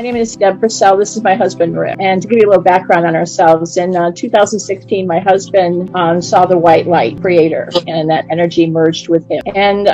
My name is Deb Purcell. This is my husband, Rick. And to give you a little background on ourselves, in 2016, my husband saw the white light creator, and that energy merged with him. And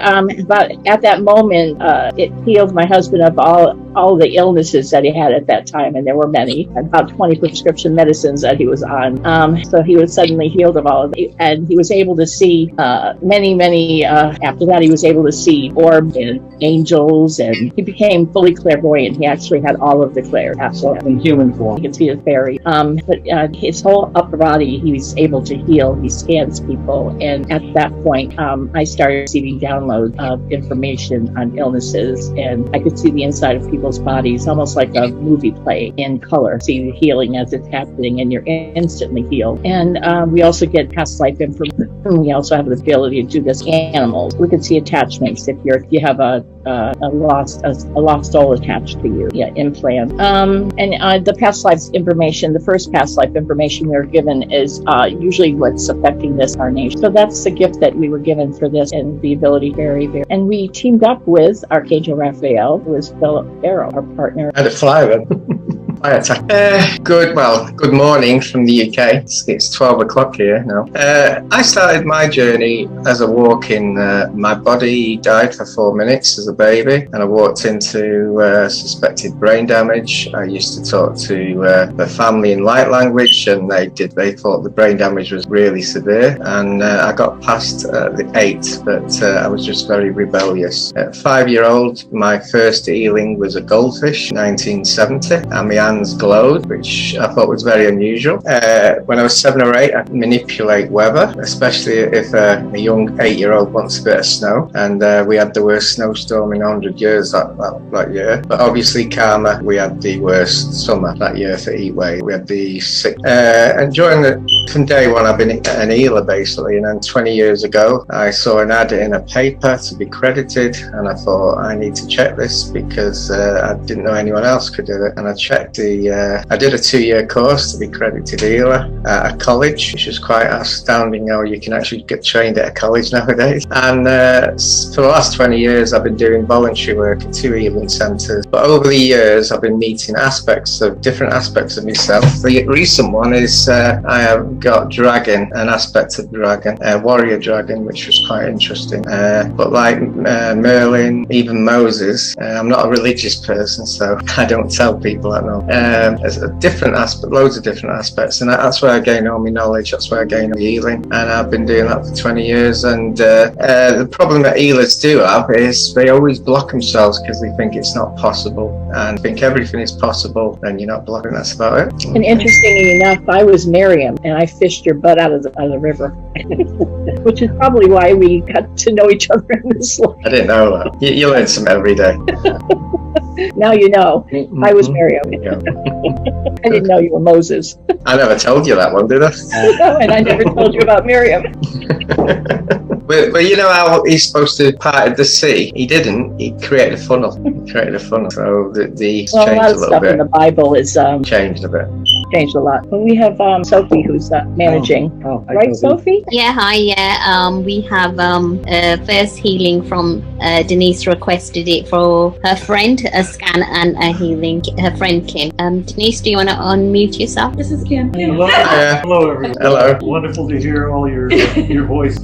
but at that moment, it healed my husband of all the illnesses that he had at that time, and there were many, about 20 prescription medicines that he was on. So he was suddenly healed of all of it, and he was able to see many. After that, he was able to see orbs and angels, and he became fully clairvoyant. He actually had all of the clair, absolutely. In human form. He could see a fairy. But his whole upper body, he was able to heal. He scans people, and at that point, I started receiving downloads of information on illnesses, and I could see the inside of people's bodies, almost like a movie play in color. See the healing as it's happening, and you're instantly healed. And we also get past life information. We also have the ability to do this with animals. We can see attachments if you have a lost soul attached to you. Yeah, implant. And the past life information, the first past life information we were given is usually what's affecting this incarnation. So that's the gift that we were given for this, and the ability very. And we teamed up with Archangel Raphael, who is Philip Barrow, our partner. I had a flyer. Good morning from the UK. It's 12 o'clock here now. I started my journey as a walk-in. My body died for 4 minutes as a baby, and I walked into suspected brain damage. I used to talk to the family in light language, and they thought the brain damage was really severe, and I got past the 8, but I was just very rebellious. At 5-year-old, my first healing was a goldfish, 1970, and my hands glowed, which I thought was very unusual. When I was 7 or 8, I manipulate weather, especially if a young 8-year-old wants a bit of snow, and we had the worst snowstorm in 100 years that year. But obviously karma, we had the worst summer that year for heat wave. We had the sick, and from day one I've been an healer basically, and then 20 years ago I saw an ad in a paper to be credited, and I thought I need to check this because I didn't know anyone else could do it, and I checked I did a 2-year course to be credited healer at a college, which is quite astounding how you can actually get trained at a college nowadays. And for the last 20 years I've been doing voluntary work at 2 healing centres, but over the years I've been meeting different aspects of myself. The recent one is I have got dragon, an aspect of dragon, warrior dragon, which was quite interesting. But like Merlin, even Moses, I'm not a religious person, so I don't tell people that no. There's a different aspect, loads of different aspects, and that's where I gain all my knowledge. That's where I gain all healing, and I've been doing that for 20 years. And the problem that healers do have is they always block themselves because they think it's not possible, and think everything is possible, and you're not blocking. That's about it. And interestingly enough, I was Miriam, and I fished your butt out of the river, which is probably why we got to know each other in this life. I didn't know that. You learn something every day. Now you know. I was Miriam. Yeah. I didn't know you were Moses. I never told you that one, did I? No, and I never told you about Miriam. But you know how he's supposed to part the sea? He didn't. He created a funnel. So the changed a lot of a little stuff bit. in the Bible is Changed a bit. Changed a lot. Well, we have Sophie who's managing. Right, Sophie? Yeah, hi. Yeah, we have first healing from Denise requested it for her friend, a scan and a healing. Her friend Kim. Denise, do you want to unmute yourself? This is Kim. Hello. Hello, everyone. Hello. Wonderful to hear all your voice.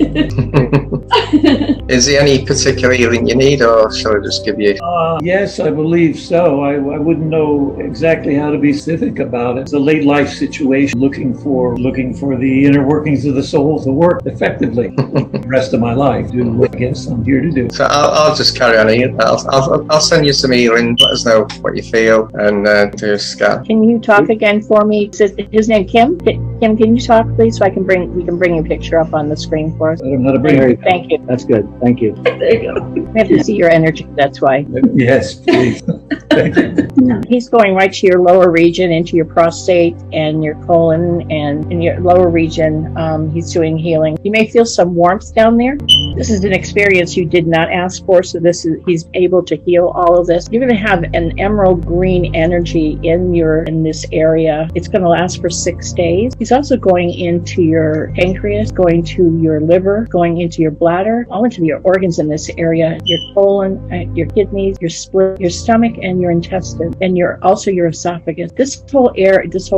Is there any particular healing you need, or shall I just give you? Yes, I believe so. I wouldn't know exactly how to be specific about it. It's a late life situation, looking for the inner workings of the soul to work effectively. The rest of my life, do what I guess I'm here to do. So I'll just carry on healing. I'll send you some healing. Let us know what you feel, and do a scan. Can you talk again for me? His name Kim. Kim, can you talk please, so we can bring your picture up on the screen for us? I don't know how to bring it. Thank you. That's good. Thank you. There you go. We have to see your energy. That's why. Yes, please. Thank you. He's going right to your lower region, into your prostate and your colon, and in your lower region, he's doing healing. You may feel some warmth down there. This is an experience you did not ask for, so he's able to heal all of this. You're going to have an emerald green energy in this area. It's going to last for 6 days. He's also going into your pancreas, going to your liver, going into your bladder, all into your organs in this area, your colon, your kidneys, your spleen, your stomach, and your intestine, and also your esophagus. This whole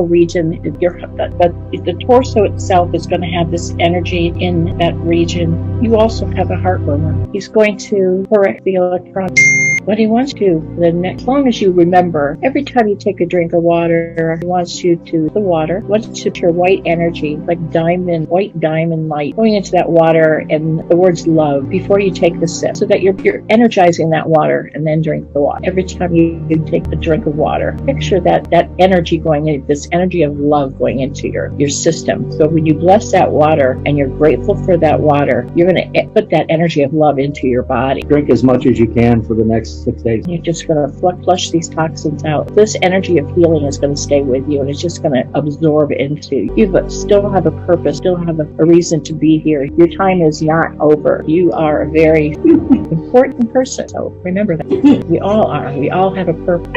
region, the torso itself is going to have this energy in that region. You also have a heart murmur. He's going to correct the electronics. What he wants to, as long as you remember, every time you take a drink of water, he wants you to the water, wants to your white energy, like white diamond light, going into that water, and the words love before you take the sip, so that you're energizing that water and then drink the water. Every time you take a drink of water, picture that energy going in, this energy of love going into your system. So when you bless that water and you're grateful for that water, you're going to put that energy of love into your body. Drink as much as you can for the next 6 days. You're just going to flush these toxins out. This energy of healing is going to stay with you, and it's just going to absorb into you. You still have a purpose, still have a reason to be here. Your time is not over. You are a very important person, so remember that. We all are. We all have a purpose.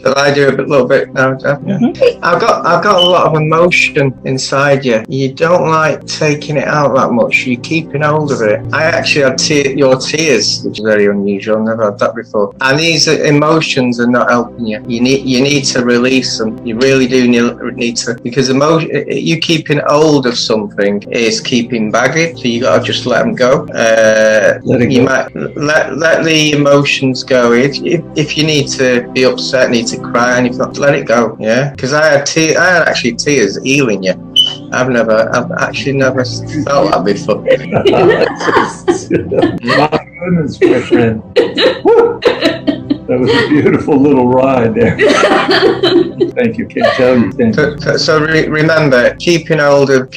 Shall I do a little bit now, Deb? Mm-hmm. I've got a lot of emotion inside you. You don't like taking it out that much. You're keeping hold of it. I actually had your tears, which is very unusual. I've never had that before. And these emotions are not helping you. You need to release them. You really do need to, because you keeping hold of something is keeping baggage. So you got to just let them go. You might let the emotions go. If you need to be upset, need to cry, and if not, let it go. Yeah, because I had actually tears healing you. I've actually never felt that before. My goodness, my friend. That was a beautiful little ride there. Thank you. Can't tell you. Thank you. So remember, keeping hold of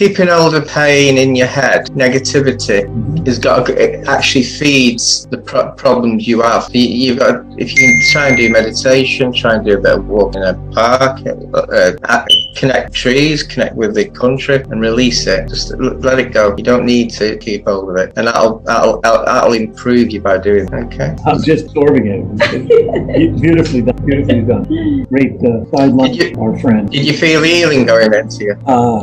pain in your head, negativity, it actually feeds the problems you have. You've got, if you can try and do meditation, try and do a bit of walk in a park, connect trees, connect with the country, and release it. Just let it go. You don't need to keep hold of it, and that'll improve you by doing it. Okay. I'm just absorbing it. Beautifully done. Beautifulally done. Great sideline, our friend. Did you feel healing going into you?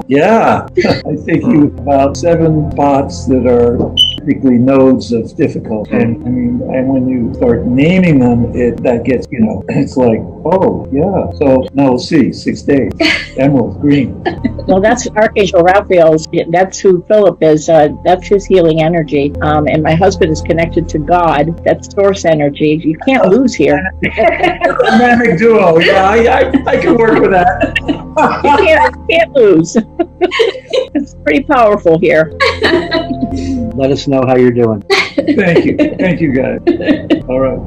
Yeah. I think you have about 7 spots that are basically nodes of difficulty. And I mean, and when you start naming them, that gets, it's like, oh yeah. So now we'll see. 6 days. Emerald green. Well, that's Archangel Raphael's. That's who Philip is. That's his healing energy. And my husband is connected to God. That's source energy. You can't lose here. Dynamic duo. Yeah, I can work with that. You can't lose. It's pretty powerful here. Let us know how you're doing. Thank you guys. All right.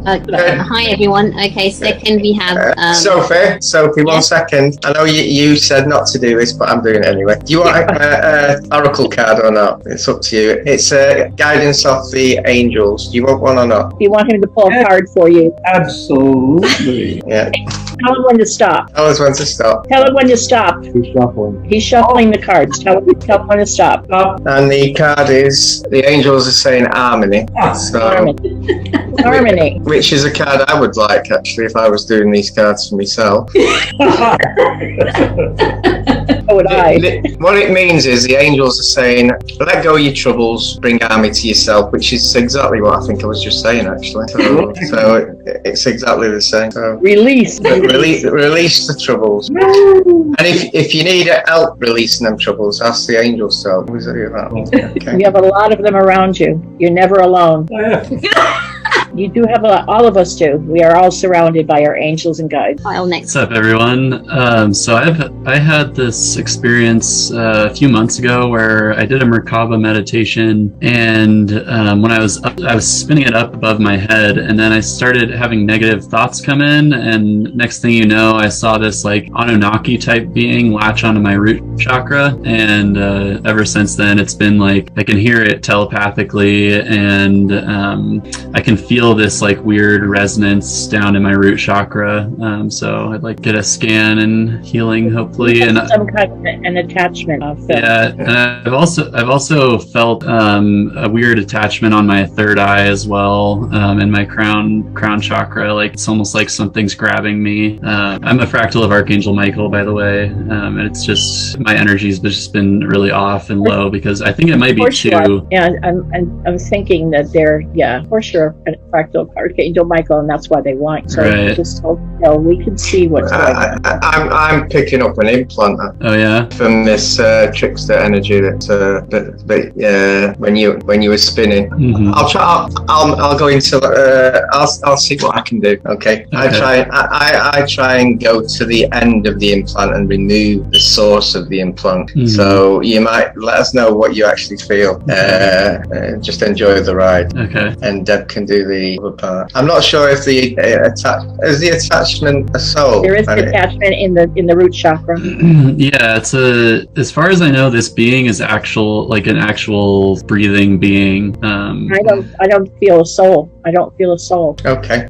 Hi everyone. Okay, second we have Sophie, 1 second. I know you said not to do this, but I'm doing it anyway. Do you want an oracle card or not? It's up to you. It's guidance of the angels. Do you want one or not? Do you want him to pull a card for you? Absolutely. Yeah. Tell him when to stop. Tell us when to stop. Tell him when to stop. He's shuffling. He's shuffling the cards. Tell him when to stop. And the card is, the angels are saying harmony. So, Harmony. Which is a card I would like, actually, if I was doing these cards for myself. So would I. What it means is the angels are saying, let go of your troubles, bring harmony to yourself, which is exactly what I think I was just saying, actually. So it's exactly the same. So Release the troubles. And if you need help releasing them troubles, ask the angels. So okay. You have a lot of them around you. You're never alone. You do have all of us do. We are all surrounded by our angels and guides. Kyle next. What's up, everyone? So I had this experience a few months ago where I did a Merkaba meditation, and when I was spinning it up above my head, and then I started having negative thoughts come in, and next thing you know, I saw this like Anunnaki type being latch onto my root chakra, and ever since then, it's been like I can hear it telepathically, and I can feel feel this like weird resonance down in my root chakra. So I'd like get a scan and healing, hopefully. And some kind of an attachment. yeah, and I've also felt a weird attachment on my third eye as well, in my crown chakra. Like it's almost like something's grabbing me. I'm a fractal of Archangel Michael, by the way, and it's just my energy's just been really off and low because I think it might be too. Yeah, I'm thinking that they're of course you're a fractal of Archangel Michael, and that's why they want. So Right. just hope we can see what's going on. I'm picking up an implant Oh yeah. from this trickster energy that when you were spinning. Mhm. I'll go into I'll see what I can do. Okay. I try and go to the end of the implant and remove the source of the implant. Mhm. So you might let us know what you actually feel. Just enjoy the ride. Okay. And Deb can do the other part. I'm not sure if is the attachment a soul. There is an attachment in the root chakra. Yeah, it's as far as I know, this being is an actual breathing being. I don't feel a soul. I don't feel a soul. Okay.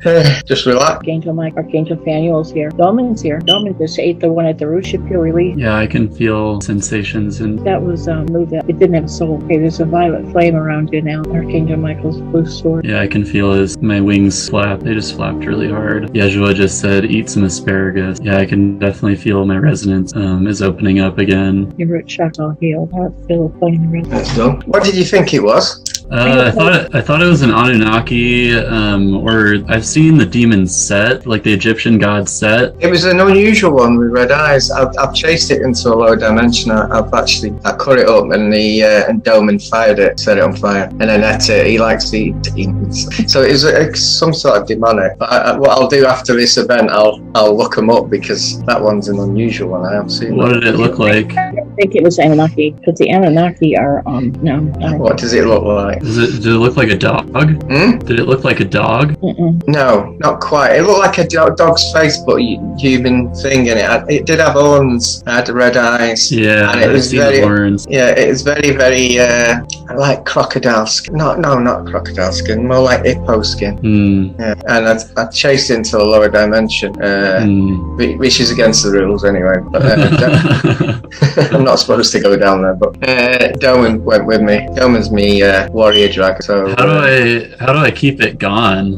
Just relax. Archangel Mike, Archangel Phanuel's here. Domin's here. Domin just ate the one at the root. Should feel relief. Yeah, I can feel sensations and That was moved that it didn't have a soul. Okay, there's a violet flame around you now. Archangel Michael's blue sword. yeah, I can feel as my wings flap. They just flapped really hard. Yeshua just said, "Eat some asparagus." Yeah, I can definitely feel my resonance is opening up again. Your root chakra healed. I feel a flame in the That's done. What did you think it was? I thought it was an Anunnaki, or I've seen the demon Set, like the Egyptian god Set. It was an unusual one with red eyes. I've chased it into a lower dimension. I cut it up and Doman fired it, set it on fire, and then ate it. He likes to eat demons, so it was some sort of demonic. But what I'll do after this event, I'll look them up because that one's an unusual one. I haven't seen. What did it look like? I think it was Anunnaki, because the Anunnaki are no. What does it look like? Did it look like a dog? Did it look like a dog? Mm-mm. No, not quite. It looked like a dog's face, but human thing in it. It did have horns. It had red eyes. Yeah, and it was very horns. Yeah, it was very like crocodile skin. No, not crocodile skin. More like hippo skin. Yeah. And I chased into the lower dimension, which is against the rules anyway. But I'm not supposed to go down there. But Doman went with me. Doman's me warrior dragon. So how do I keep it gone?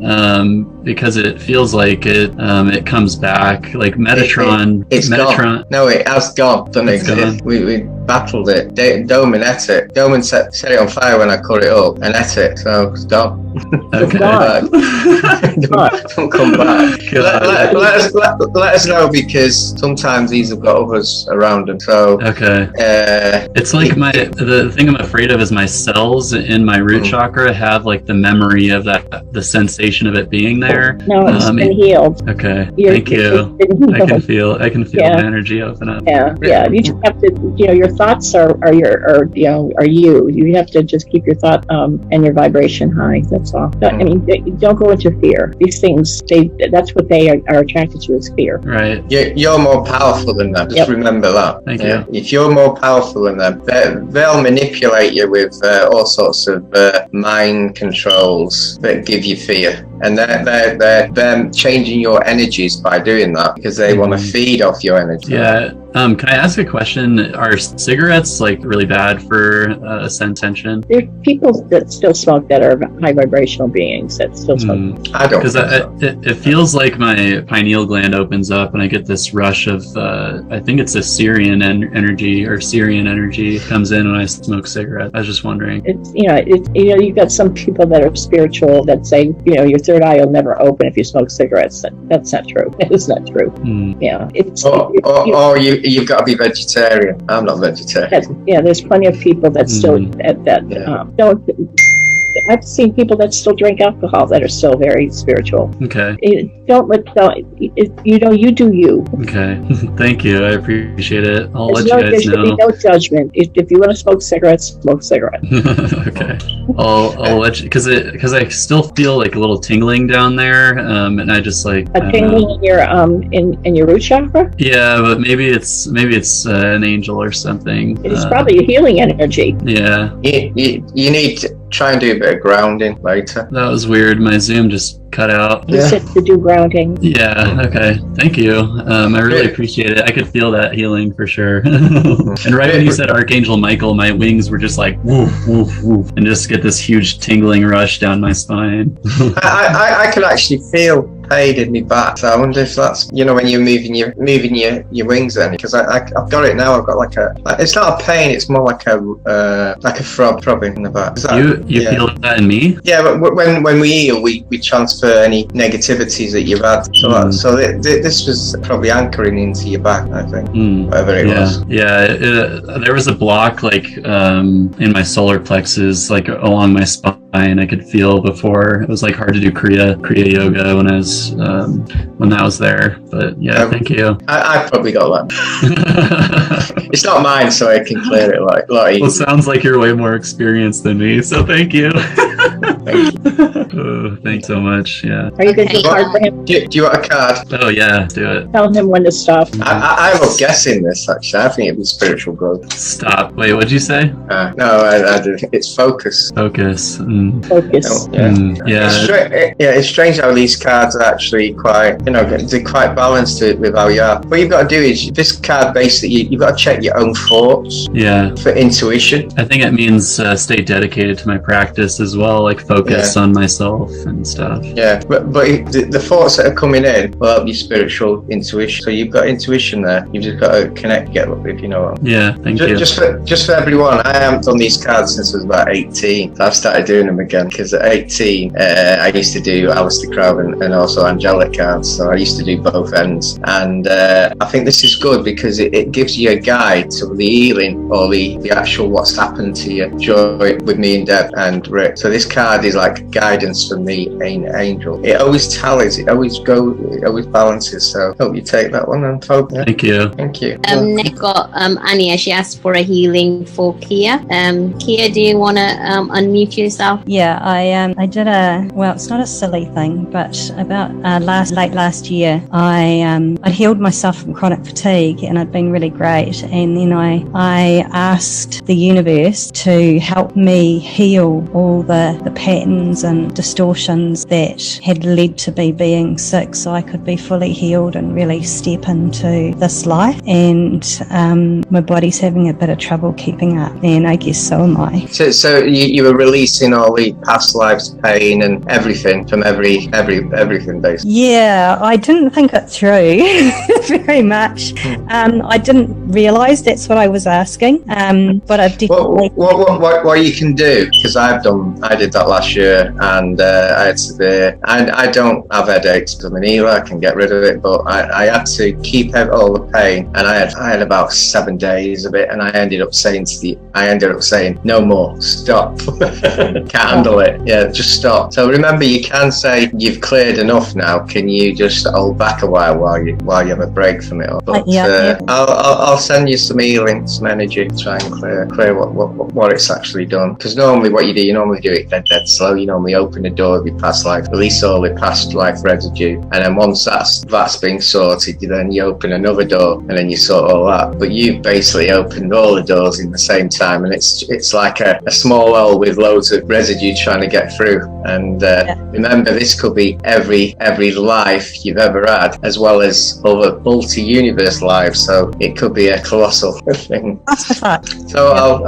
Because it feels like it comes back. Like Metatron. It's Metatron. gone. No, it has gone. Doesn't It's exist. gone. We battled it. Doman ate it. Doman set it on fire when I cut it up and ate it. So it's gone. Okay. Don't come back. Let us know because sometimes these have got others around them. So Okay. It's like the thing I'm afraid of is my cells in my root chakra have like the memory of the sensation of it being there. No, it's been healed. Okay. You're- Thank you. it's been I healed. can feel Yeah. my energy open up. Yeah. You just have to, your thoughts are you. You have to just keep your thought and your vibration high. That's all. I mean, don't go into fear. These things, that's what they are attracted to is fear. Right. you're more powerful than them. Just remember that. Thank you. If you're more powerful than them, they'll manipulate you with all sorts of mind controls that give you fear, and they're changing your energies by doing that because they want to feed off your energy. Yeah. Can I ask a question? Are cigarettes like really bad for ascension? There are people that still smoke that are high vibrational beings that still smoke. I don't. Because it feels like my pineal gland opens up and I get this rush of I think it's a Syrian energy comes in when I smoke cigarettes. I was just wondering. It's you've got some people that are spiritual that say your third eye will never open if you smoke cigarettes. That's not true. It's not true. Yeah, it's you've got to be vegetarian. I'm not vegetarian. there's plenty of people that still don't. I've seen people that still drink alcohol that are still very spiritual. Okay. You do you. Okay. Thank you. I appreciate it. I'll let There you guys should know. be no judgment. If you want to smoke cigarettes, smoke cigarettes. Okay. I'll let you because I still feel like a little tingling down there, and I just like A tingling in your in your root chakra. Yeah, but maybe it's an angel or something. It's probably a healing energy. Yeah. You need to try and do a bit of grounding later. That was weird. My Zoom just cut out. You sit to do grounding. Yeah, okay. Thank you. I really appreciate it. I could feel that healing for sure. And right when you said Archangel Michael, my wings were just like woof, woof, woof, and just get this huge tingling rush down my spine. I could actually feel pain in my back. So I wonder if that's, you know, when you're moving your wings then, because I've got it now. I've got it's not a pain, it's more like a throbbing in the back. You feel that in me? Yeah, but when we heal, we transfer any negativities that you've had. So this was probably anchoring into your back, I think. Whatever it was. Yeah, there was a block like in my solar plexus, like along my spine. I could feel before. It was like hard to do Kriya yoga when I was when that was there. But yeah, thank you. I probably got that. It's not mine, so I can clear it like a lot easier. Well, it sounds like you're way more experienced than me, so thank you. Thank you. Thanks so much. Yeah. Are you going to do a card for him? Do you want a card? Oh yeah, let's do it. Tell him when to stop. I love guessing this, actually. I think it'd be spiritual growth. Stop. Wait, what'd you say? No, I did. It's focus. Focus. Focus. It's strange how these cards are actually quite, they're quite balanced with how you are. What you've got to do is, this card basically, you've got to check your own thoughts. Yeah. For intuition. I think it means stay dedicated to my practice as well, like focus on myself and stuff. Yeah, but the thoughts that are coming in will help your spiritual intuition. So you've got intuition there. You've just got to connect, if you know what I mean. Yeah, thank you. Just for everyone, I haven't done these cards since I was about 18. I've started doing them again because at 18, I used to do Aleister Crowell and also angelic cards. So I used to do both ends. And I think this is good because it gives you a guide to the healing or the actual what's happened to you. Joy with me and Deb and Rick. So this card is like guidance from the angel. It always tallies. It always balances. So hope you take that one and focus. Thank you. Thank you. Next got Anya. She asked for a healing for Kia. Kia, do you want to unmute yourself? Yeah, I did it's not a silly thing, but about late last year, I'd healed myself from chronic fatigue, and I'd been really great. And then I asked the universe to help me heal all the patterns and distortions that had led to me being sick, so I could be fully healed and really step into this life. And my body's having a bit of trouble keeping up, and I guess so am I. So you were releasing all the past lives pain and everything from everything basically. Yeah, I didn't think it through very much. I didn't realise that's what I was asking, but I've definitely... What you can do, because I did that last year, and I had severe, and I don't have headaches because I'm an healer, I can get rid of it, but I had to keep out all the pain, and I had about 7 days of it, and I ended up saying no more, stop. Can't handle it. Yeah, just stop. So remember, you can say you've cleared enough now. Can you just hold back a while you have a break from it? But I'll send you some healing, some energy, try and clear what it's actually done. Because normally what you normally do it dead slow. You normally open the door of your past life, release all the past life residue, and then once that's been sorted, then you open another door, and then you sort all that. But you basically opened all the doors in the same time, and it's like a small hole with loads of residue trying to get through. And remember, this could be every life you've ever had, as well as other multi-universe lives. So it could be a colossal thing. So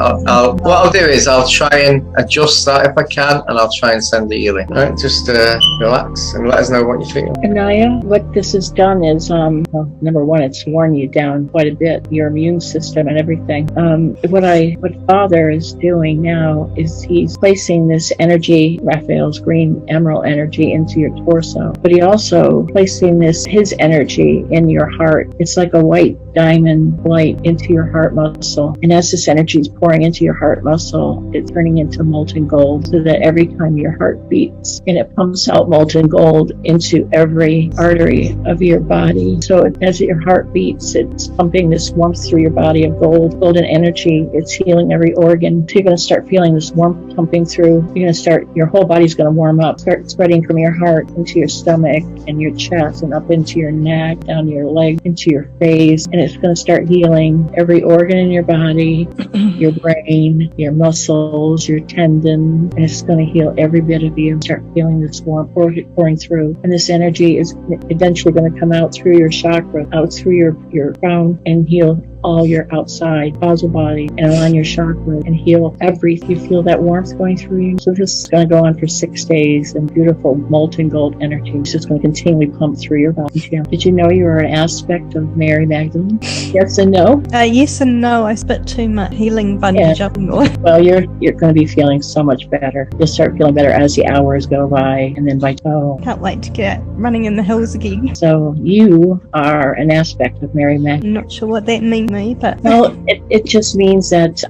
what I'll do is I'll try and adjust that if I can, and I'll try and send the healing. All right, just relax and let us know what you feel. Anaya, what this has done is, number one, it's worn you down quite a bit, your immune system and everything. What Father is doing now is he's placing this energy, Raphael's green emerald energy, into your torso, but he also placing his energy in your heart. It's like a white diamond light into your heart muscle, and as this energy is pouring into your heart muscle, it's turning into molten gold, so that every time your heart beats, and it pumps out molten gold into every artery of your body. So as your heart beats, it's pumping this warmth through your body of golden energy. It's healing every organ. So you're going to start feeling this warmth pumping through. Your whole body's going to warm up, start spreading from your heart into your stomach and your chest and up into your neck, down your leg, into your face, and it's going to start healing every organ in your body, your brain, your muscles, your tendon, and it's going to heal every bit of you. Start feeling this warmth pouring through. And this energy is eventually going to come out through your chakra, out through your crown, and heal all your outside causal body and align your chakra and heal everything. You feel that warmth going through you. So this is going to go on for 6 days, and beautiful molten gold energy is just going to continually pump through your body. Did you know you are an aspect of Mary Magdalene? Yes and no? Yes and no. I spit too much healing bungee jumping oil. Well, you're going to be feeling so much better. You'll start feeling better as the hours go by, and then by Can't wait to get running in the hills again. So you are an aspect of Mary Magdalene. I'm not sure what that means, but well, it just means that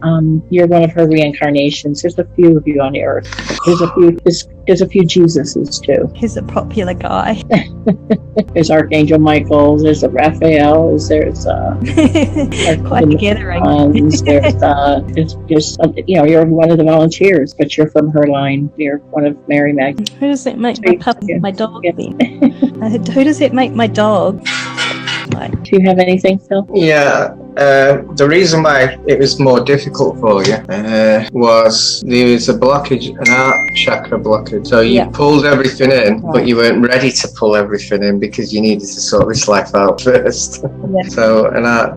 you're one of her reincarnations. There's a few of you on the earth. There's a few Jesuses too. He's a popular guy. There's Archangel Michael. There's the Raphaels. There's quite a gathering. There's you're one of the volunteers, but you're from her line. You're one of Mary Magdalene. Who does that make my dog? Who does it make my dog? Do you have anything, Phil? Yeah. The reason why it was more difficult for you was there was a blockage, an heart chakra blockage. So you pulled everything in, but you weren't ready to pull everything in because you needed to sort this life out first. Yeah. So,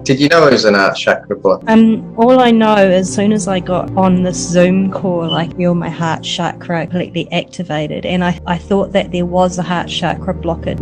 did you know it was an heart chakra block? All I know, as soon as I got on this Zoom call, I feel my heart chakra completely activated, and I thought that there was a heart chakra blockage.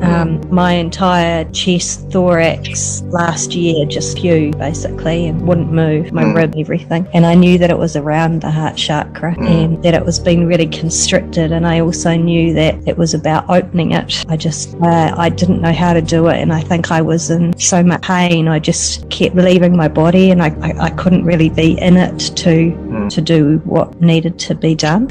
My entire chest, thorax last year just fused basically and wouldn't move, my rib, everything, and I knew that it was around the heart chakra and that it was being really constricted, and I also knew that it was about opening it. I just I didn't know how to do it, and I think I was in so much pain. I just kept leaving my body, and I couldn't really be in it to do what needed to be done.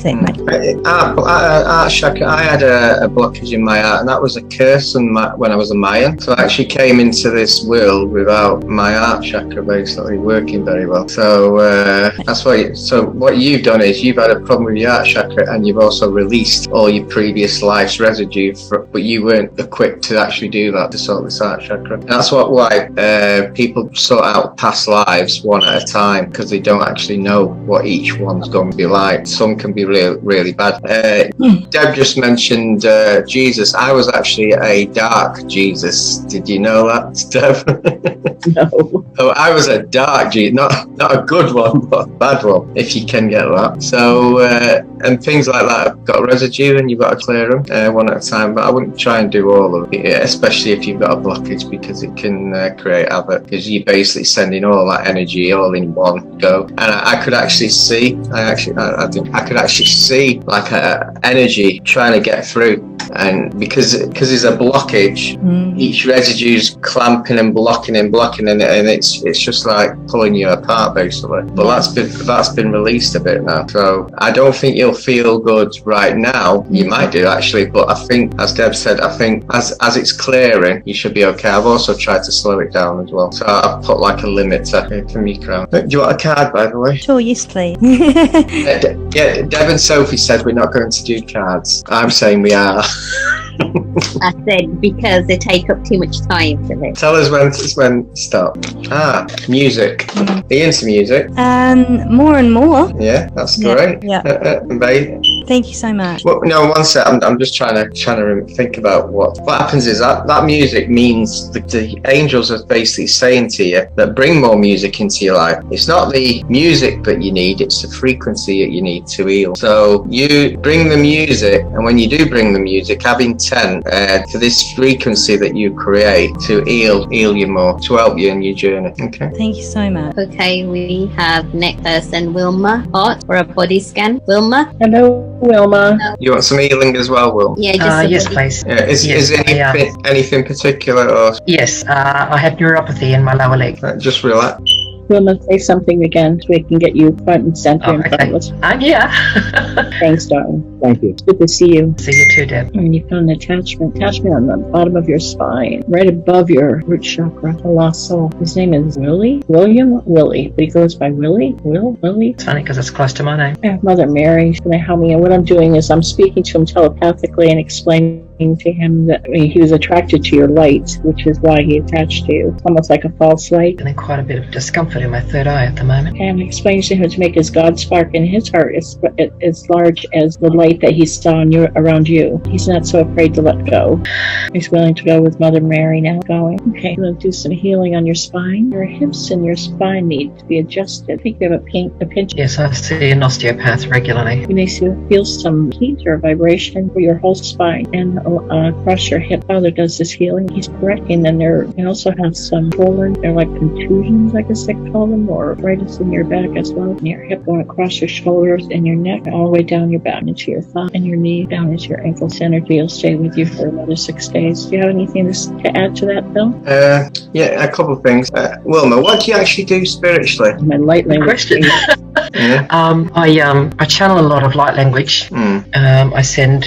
Heart chakra, I had a blockage in my heart, and that was a curse when I was a Mayan. So I actually came into this world without my heart chakra basically working very well. So that's why. So what you've done is you've had a problem with your heart chakra, and you've also released all your previous life's residue, but you weren't equipped to actually do that, to sort this heart chakra. And that's why people sort out past lives one at a time, because they don't actually know what each one's going to be like. Some can be really, really bad. Deb just mentioned Jesus. I was actually a dark Jesus. Did you know that, Deb? No. So I was a dark Jesus, not a good one, but a bad one, if you can get that. So and things like that have got residue, and you've got to clear them one at a time. But I wouldn't try and do all of it, especially if you've got a blockage, because it can create havoc. Because you're basically sending all that energy all in one go. And I could actually see, I could actually see like a energy trying to get through. And because there's a blockage, each residue's clamping and blocking, and it's just like pulling you apart basically. But that's been released a bit now, so I don't think you'll feel good right now. You might do actually, but I think, as Deb said, I think as it's clearing, you should be okay. I've also tried to slow it down as well, so I've put like a limiter for me crown. Do you want a card, by the way? Sure, yes please. Yeah, Deb and Sophie said we're not going to do cards. I'm saying we are. I said because they take up too much time for this. Tell us when to stop. Music. Are you into music? More and more. Yeah, that's great. Yeah. Babe. Thank you so much. Well, no, one sec. I'm just trying to think about what happens is that music means the angels are basically saying to you that bring more music into your life. It's not the music that you need, it's the frequency that you need to heal. So you bring the music, and when you do bring the music, have intent to this frequency that you create to heal you more, to help you in your journey. Okay. Thank you so much. Okay, we have next person, Wilma Hart, for a body scan. Wilma? Hello, Wilma. You want some healing as well, Will? Yeah, just yes, please. Is anything particular, or Yes, I have neuropathy in my lower leg. just relax? Wilma, say something again so we can get you front and center in front of us. I'm here. Thanks, darling. Thank you. Good to see you. See you too, Deb. And you've got an attachment on the bottom of your spine, right above your root chakra, the lost soul. His name is Willie, but he goes by Willie. Willie. It's funny because it's close to my name. Mother Mary is going to help me, and what I'm doing is I'm speaking to him telepathically and explaining to him that he was attracted to your light, which is why he attached to you. It's almost like a false light. And then quite a bit of discomfort in my third eye at the moment. And explains to him to make his God spark in his heart as large as the light that he saw around you. He's not so afraid to let go. He's willing to go with Mother Mary now. Going. Okay, I'm going to do some healing on your spine. Your hips and your spine need to be adjusted. I think you have a pinch. Yes, I see an osteopath regularly. You may feel some heat or vibration for your whole spine and across your hip. Father does this healing. He's correcting, and they also have some swollen, they're like contusions, I guess they call them, or arthritis in your back as well. And your hip going across your shoulders and your neck, all the way down your back into your thigh and your knee, down into your ankle. This energy will stay with you for another 6 days. Do you have anything to add to that, Bill? Yeah, a couple of things. Wilma, what do you actually do spiritually? My light language. Question. Yeah. I channel a lot of light language. I send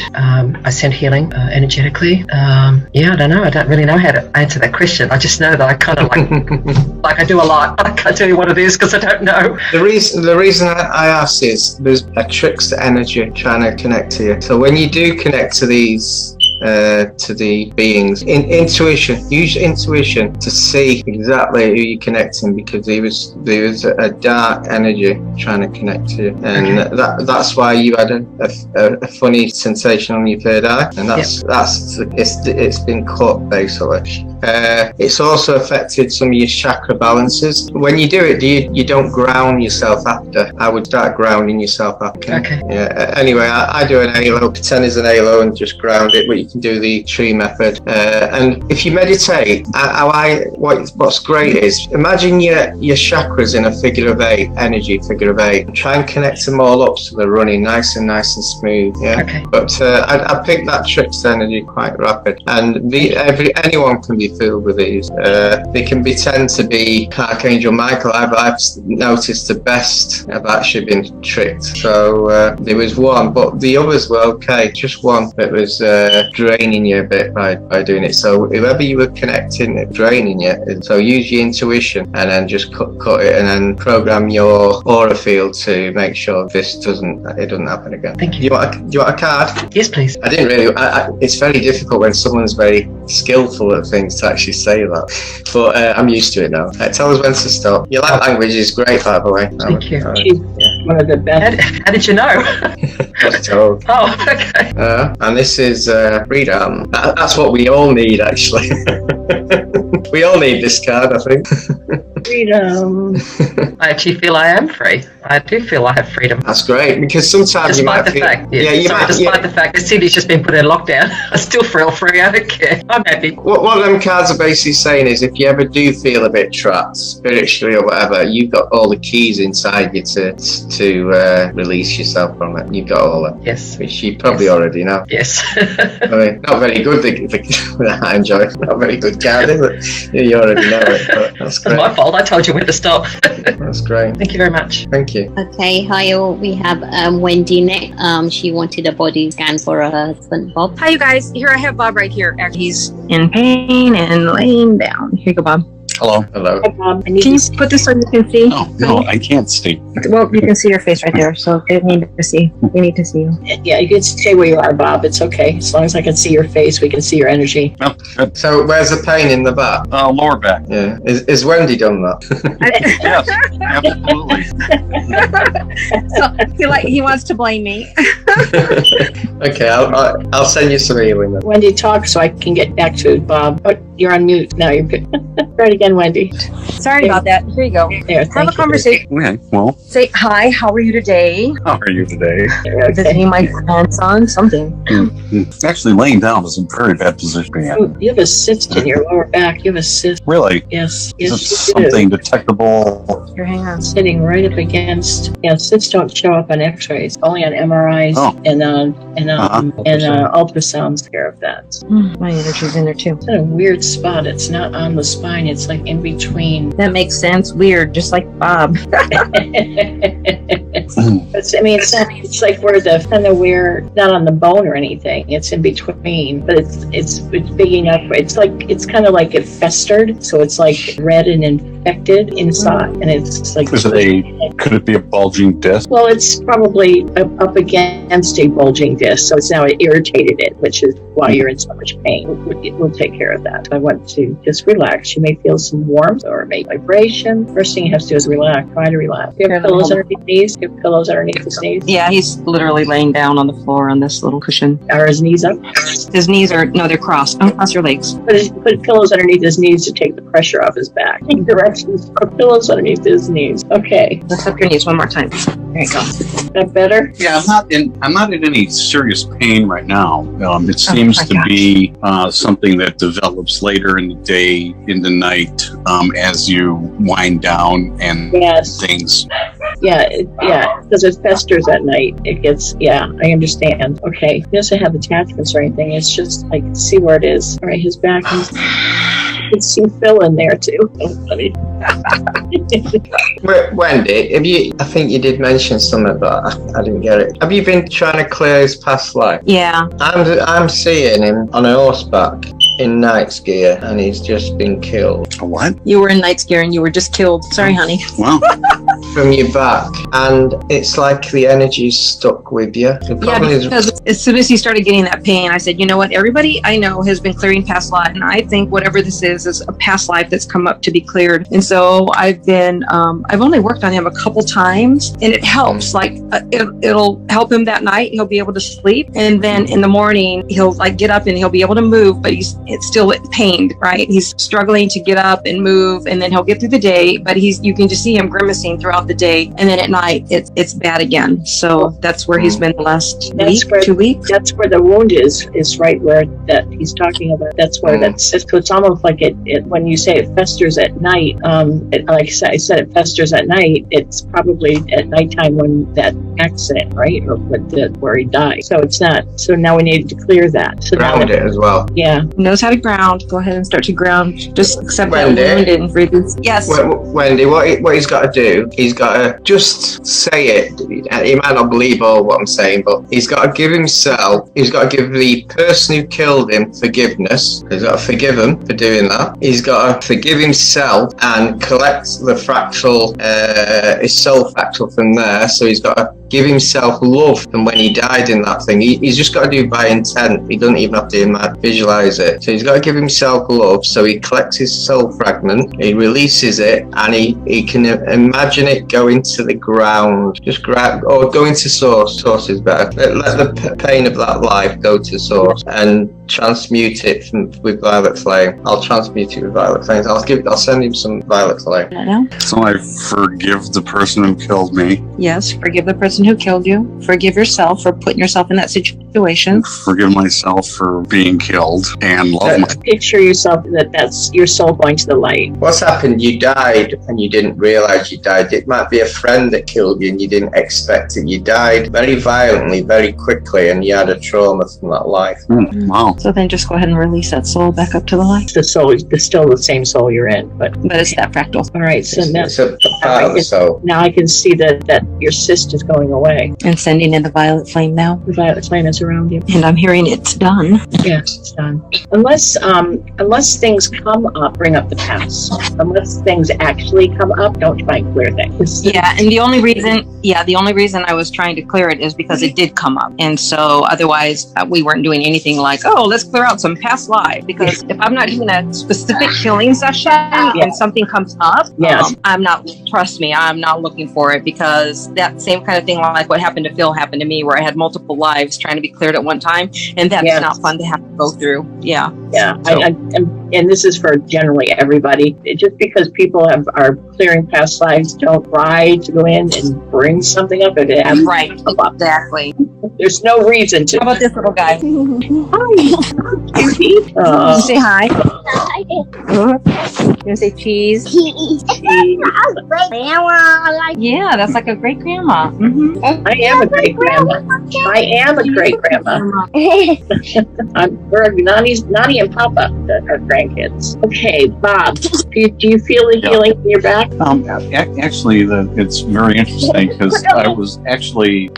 healing energetically. I don't know. I don't really know how to answer that question. I just know that I kind of like I do a lot, but I can't tell you what it is because I don't know. The reason I ask is there's a trickster energy trying to connect to you. So when you do connect to these to the beings, use intuition to see exactly who you're connecting, because there was a dark energy trying to connect to you, and that's why you had a funny sensation on your third eye, and it's been cut basically. It's also affected some of your chakra balances. When you do it, you don't ground yourself after. I would start grounding yourself after. Okay. Yeah. Anyway, I do an halo, pretend it's an halo, and just ground it. But you can do the tree method. And if you meditate, what's great is imagine your chakras in a figure of 8, energy figure of 8. And try and connect them all up so they're running nice and smooth. Yeah. Okay. But I picked that trickster energy quite rapid, and anyone can be filled with these. They can tend to be Archangel Michael. I've noticed the best have actually been tricked. So there was one, but the others were okay. Just one that was draining you a bit by doing it. So whoever you were connecting, draining you. So use your intuition and then just cut it, and then program your aura field to make sure this doesn't happen again. Thank you. Do you want a card? Yes, please. I didn't really. It's very difficult when someone's very skillful at things to actually say that, but I'm used to it now. Tell us when to stop. Your light language is great, by the way. Thank you. She's one of the best. How did you know? I was told. Oh, okay. And this is freedom. That's what we all need, actually. We all need this card, I think. Freedom. I actually feel I am free. I do feel I have freedom. That's great, because sometimes Despite the fact the city's just been put in lockdown, I still feel free. I don't care. I'm happy. What them cards are basically saying is, if you ever do feel a bit trapped spiritually or whatever, you've got all the keys inside you to release yourself from it. You've got all that. Yes. Which you probably already know. Yes. I mean, not very good. I enjoy it. Not very good card, is it? You already know it. But that's great. It's my fault. I told you when to stop. That's great. Thank you very much. Thank you. Okay, hi all. We have Wendy next. She wanted a body scan for her husband, Bob. Hi, you guys. Here, I have Bob right here. Actually, he's in pain and laying down. Here you go, Bob. Hello. Hello. Hi, Bob. Can you put this so you can see? Oh, no, I can't see. Well, you can see your face right there, so they need to see. We need to see you. Yeah, you can stay where you are, Bob. It's okay. As long as I can see your face, we can see your energy. Oh, good. So where's the pain in the back? Lower back. Yeah. Is Wendy done that? Yes, absolutely. So he wants to blame me. Okay, I'll send you some healing then. Wendy, talk so I can get back to Bob. Oh, you're on mute. Now you're good. Try it again, Wendy. Sorry about that. Here you go. There, Have a conversation. Okay, well, Say hi. How are you today? how are you today? Okay. Visiting my grandson. Something. Actually, laying down is a very bad position to be in. You have a cyst in your lower back. You have a cyst. Really? Yes. Is Yes, this you do. something detectable? Here, hang on. Sitting right up against. Yeah, cysts don't show up on X-rays. Only on MRIs Oh. and Uh-huh. ultrasounds care of that. My energy's in there too. It's in a weird spot. It's not on the spine. It's like in between. That makes sense. Weird, just like Bob. It's like where the kind of where not on the bone or anything. It's in between, but it's big enough. It's kind of like it festered, so it's like red and infected inside, and it's like. Could it be a bulging disc? Well, it's probably up against a bulging disc, so it's now it irritated it, which is why you're in so much pain. We'll take care of that. I want to just relax. You may feel some warmth or maybe vibration. First thing you have to do is relax. Try to relax. Do you have pillows underneath these? Do you have pillows underneath his knees? Yeah, he's literally laying down on the floor on this little cushion. Are his knees up? His knees are, no, they're crossed. Cross your legs. Put pillows underneath his knees to take the pressure off his back. Take directions for pillows underneath his knees. Okay. Lift up your knees one more time. There you go. That better? Yeah, I'm not in any serious pain right now. It seems to be something that develops later in the day, in the night, as you wind down and things. Yeah, because it festers at night. It gets, I understand. Okay, he doesn't have attachments or anything. It's just like, see where it is. All right, his back is. You can see Phil in there too. Funny. Wendy, I think you did mention something, but I didn't get it. Have you been trying to clear his past life? Yeah. I'm seeing him on a horseback in knight's gear, and he's just been killed. What? You were in knight's gear and you were just killed. Sorry, honey. Wow. From your back, and it's like the energy's stuck with you. Because as soon as he started getting that pain, I said, you know what? Everybody I know has been clearing past life, and I think whatever this is a past life that's come up to be cleared. And so I've been, I've only worked on him a couple times, and it helps. Like it'll help him that night. He'll be able to sleep, and then in the morning he'll like get up and he'll be able to move, but it's still pained, right? He's struggling to get up and move, and then he'll get through the day, but you can just see him grimacing throughout the day, and then at night it's bad again. So that's where he's been the last 2 weeks. That's where the wound is right where that he's talking about. That's where so it's almost like it when you say it festers at night, like I said, it festers at night. It's probably at nighttime when that accident, right, or where he died. So it's not. So now we need to clear that. So ground it as well. Yeah, knows how to ground. Go ahead and start to ground. Just accept that wound and release. Yes, Wendy. What he's got to do? He's got to just say it. He might not believe all what I'm saying, but he's got to give himself. He's got to give the person who killed him forgiveness. He's got to forgive him for doing that. He's got to forgive himself and collect the fractal, his soul fractal from there. So he's got to give himself love from when he died in that thing. He's just got to do it by intent. He doesn't even have to visualize it. So he's got to give himself love. So he collects his soul fragment, he releases it, and he can imagine it going to the ground. Just grab or go into source. Source is better. Let the pain of that life go to source and transmute it with violet flame. I'll transmute it with violet flames. I'll send him some violet flame. So I forgive the person who killed me. Yes, forgive the person who killed you. Forgive yourself for putting yourself in that situation. Forgive myself for being killed and love myself. Picture yourself that's your soul going to the light. What's happened? You died and you didn't realize you died. It might be a friend that killed you and you didn't expect it. You died very violently, very quickly, and you had a trauma from that life. Wow. So then just go ahead and release that soul back up to the light. The soul is still the same soul you're in, but it's that fractal. All right, so now it's a part of the soul. Now I can see that your cyst is going away. And sending in the violet flame now. The violet flame is around you. And I'm hearing it's done. Yes, it's done. Unless things come up, bring up the past. Unless things actually come up, don't try and clear things. Yeah, and the only reason I was trying to clear it is because it did come up. And so otherwise we weren't doing anything like, oh, let's clear out some past life. Because if I'm not doing a specific healing session and something comes up, trust me, I'm not looking for it, because that same kind of thing like what happened to Phil happened to me, where I had multiple lives trying to be cleared at one time, and that's not fun to have to go through. Yeah. So. And this is for generally everybody. Just because people are clearing past lives, don't try to go in and bring something up. Right. Exactly. There's no reason to. How about this little guy? Hi. Say hi. You want to say cheese? Yeah, that's like a great grandma. Mm-hmm. I am a great grandma. I am a great grandma. We're Nani and Papa, our grandkids. Okay, Bob, do you feel the healing in your back? Actually, it's very interesting because I was actually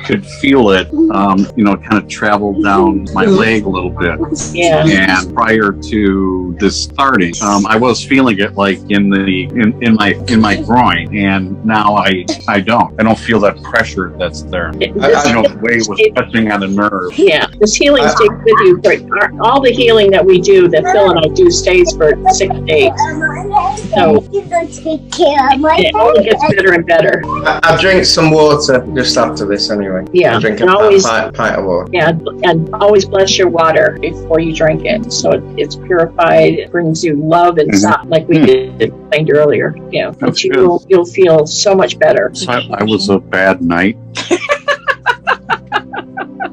could feel it, kind of travel down my leg a little bit. Yeah. And prior to this starting, I was feeling it like in my groin, and now I don't feel that pressure that's there. The way it was touching on the nerve. Yeah, this healing stays with you. All the healing that we do, that Phil and I do, stays for 6 days. So it only gets better and better. I'll drink some water just after this anyway. Yeah, I'll drink a pint of water. Yeah, and always bless your water before you drink it, so it's purified. It brings you love and soft, like we explained earlier. Yeah, but you'll feel so much better. So I was a bad night.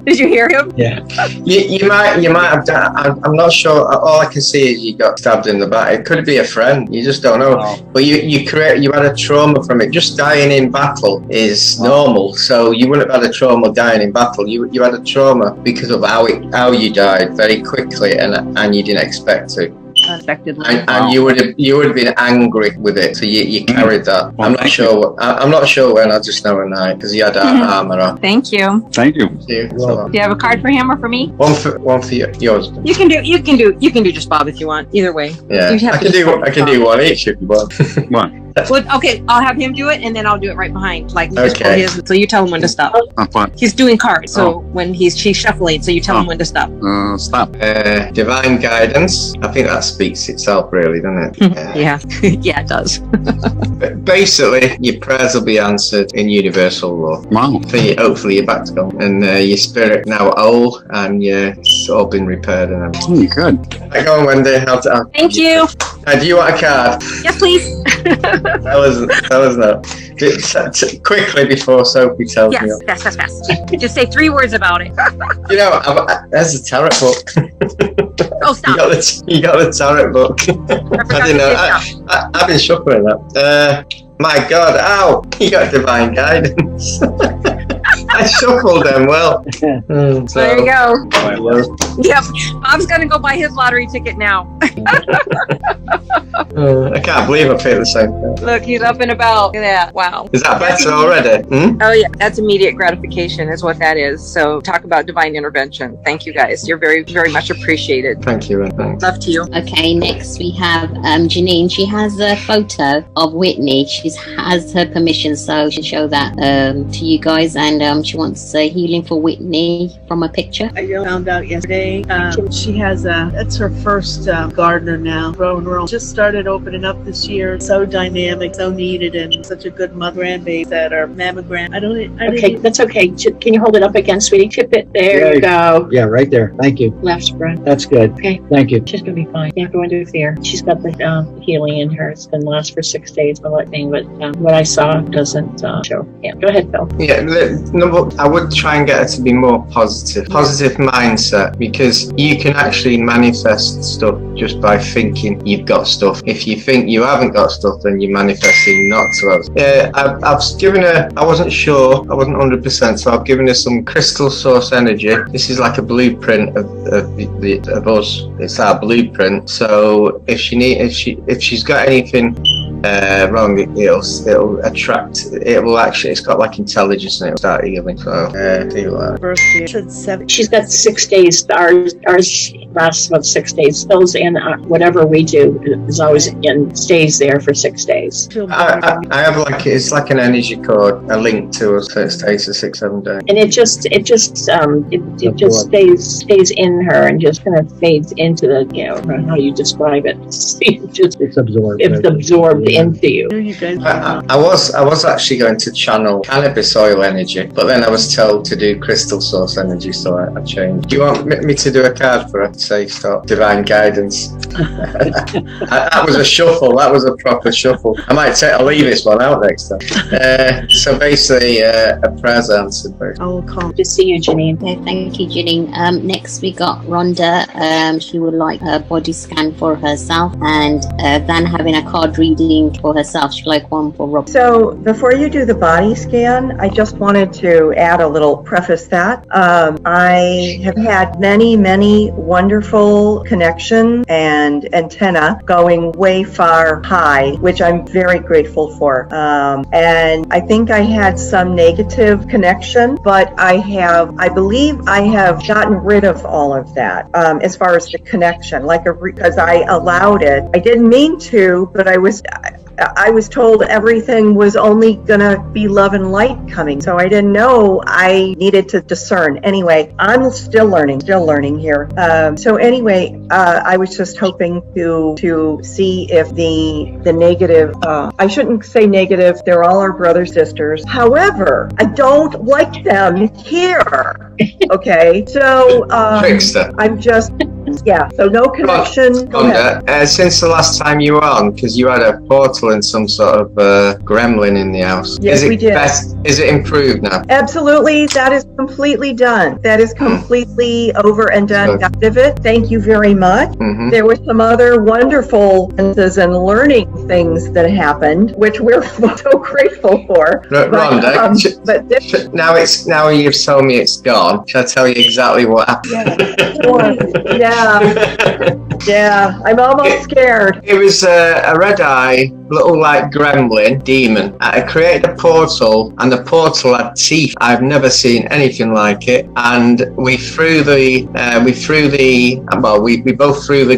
Did you hear him? Yeah. You might have done. I'm not sure. All I can see is you got stabbed in the back. It could be a friend. You just don't know. But you had a trauma from it. Just dying in battle is normal. So you wouldn't have had a trauma dying in battle. You had a trauma because of how you died very quickly and you didn't expect to. Unexpectedly. And you would have been angry with it, so you carried that. Well, I'm not sure when. I just know a night because you had armor on. Thank you. Thank you. Do Do you have a card for him or for me? one for yours. You can do just Bob if you want. Either way. Yeah, You have I to can do decide. one each if you want. One. Well, okay, I'll have him do it, and then I'll do it right behind. Like, you just pull Okay. his, so you tell him when to stop. Fun. He's doing cards, so when he's shuffling, so you tell him when to stop. Stop. Divine guidance. I think that speaks itself, really, doesn't it? Yeah, yeah, it does. But basically, your prayers will be answered in universal law. Wow. Hopefully, you're back to go, and your spirit now whole, and it's all been repaired and everything. Good. Go on, Wendy. Thank you. Do you want a card? Yes, please. Tell us no. Quickly before Sophie tells me. Yes, fast. Just say 3 words about it. There's a tarot book. Oh, stop. You got the tarot book. I didn't know. I've been shuffling that. My God, ow! You got divine guidance. I shuffled them well. There you go. My love. Yep. Bob's gonna go buy his lottery ticket now. I can't believe I feel the same thing. Look, he's up and about. Look at that. Wow. Is that better already? Oh yeah, that's immediate gratification is what that is. So talk about divine intervention. Thank you guys. You're very, very much appreciated. Thank you, and thanks. Love to you. Okay, next we have Janine. She has a photo of Whitney. She has her permission, so she can show that to you guys. And she wants healing for Whitney from a picture. I found out yesterday. She has that's her first gardener now. Growing room. Just started opening up this year. So dynamic, so needed, and such a good mother grandbaby that are mammogram. Okay, that's okay. Can you hold it up again, sweetie? Tip it. There you go. Yeah, right there. Thank you. Left spread. That's good. Okay. Thank you. She's gonna be fine. You have to interfere. She's got the healing in her. It's been last for 6 days, but what I saw doesn't show. Yeah. Go ahead, Phil. Yeah, I would try and get her to be more positive mindset, because you can actually manifest stuff just by thinking you've got stuff. If you think you haven't got stuff, then you're manifesting not to have. I've given her, I wasn't sure, I wasn't 100%, so I've given her some crystal source energy. This is like a blueprint of us. It's our blueprint. So if she's got anything wrong, it'll attract. It will actually. It's got like intelligence, and it'll start healing. So do that. First year. Said 7. She's got 6 days. Ours lasts about 6 days. Phil's in whatever we do is always stays there for 6 days. I have it's like an energy cord, a link to us, so it stays for 6-7 days. And it just stays in her and just kind of fades into the, how you describe it. It's absorbed. It's absorbed into you. You guys I was actually going to channel cannabis oil energy, but then I was told to do crystal source energy, so I changed. Do you want me to do a card for her to say stop? Divine guidance. That was a shuffle. That was a proper shuffle. I'll leave this one out next time. So basically, a prayer's answered. I will call. Good to see you, Janine. Okay, thank you, Janine. Next we got Rhonda. She would like a body scan for herself, and then having a card reading for herself. She'd like one for Rob. So before you do the body scan, I just wanted to add a little preface that I have had many wonderful connections and antenna going way far high, which I'm very grateful for. And I think I had some negative connection, but I believe I have gotten rid of all of that as far as the connection, because I allowed it. I didn't mean to, but I was told everything was only gonna be love and light coming, so I didn't know I needed to discern. Anyway, I'm still learning here. So anyway, I was just hoping to see if the negative. I shouldn't say negative. They're all our brothers, sisters. However, I don't like them here. Okay, so Trickster. I'm just. Yeah, so no connection. Go ahead. Since the last time you were on, because you had a portal and some sort of gremlin in the house. Yes, we did. Is it improved now? Absolutely, that is completely done. That is completely over and done. Out of it. Thank you very much. Mm-hmm. There were some other wonderful instances and learning things that happened, which we're so grateful for. Rhonda, but now you've told me it's gone. Shall I tell you exactly what happened? Yeah, I'm almost scared. It was a red-eye, little like gremlin demon. I created a portal, and the portal had teeth. I've never seen anything like it. And we both threw the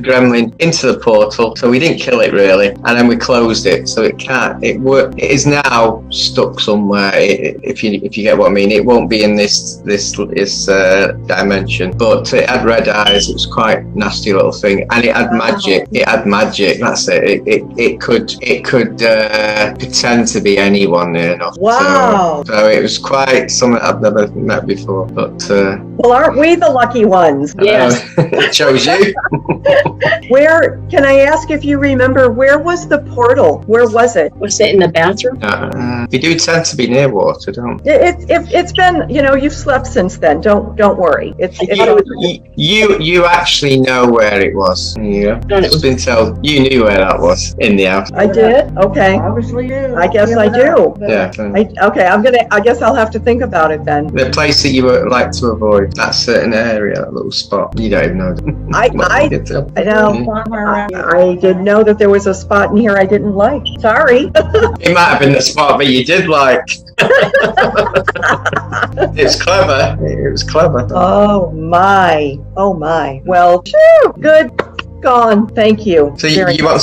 gremlin into the portal, so we didn't kill it really. And then we closed it, so it is now stuck somewhere. If you get what I mean, it won't be in this dimension. But it had red eyes. It was quite nasty little thing, and it had magic. It had magic. That's it. It could pretend to be anyone near enough. Wow. So it was quite something I've never met before. But well, aren't we the lucky ones? Yes. It chose you. Where, can I ask if you remember, where was the portal? Where was it? Was it in the bathroom? We do tend to be near water, don't we? It's been, you've slept since then. Don't worry. You actually know where it was. Yeah. It's been told you knew where that was in the house. I did? Okay. Obviously do. I guess I do. Yeah. I guess I'll have to think about it then. The place that you would like to avoid, that certain area, that little spot. You don't even know. I know. I didn't know that there was a spot in here I didn't like. Sorry. It might have been the spot that you did like. It's clever. It was clever. Oh my. Well, good. Gone. Thank you. So you want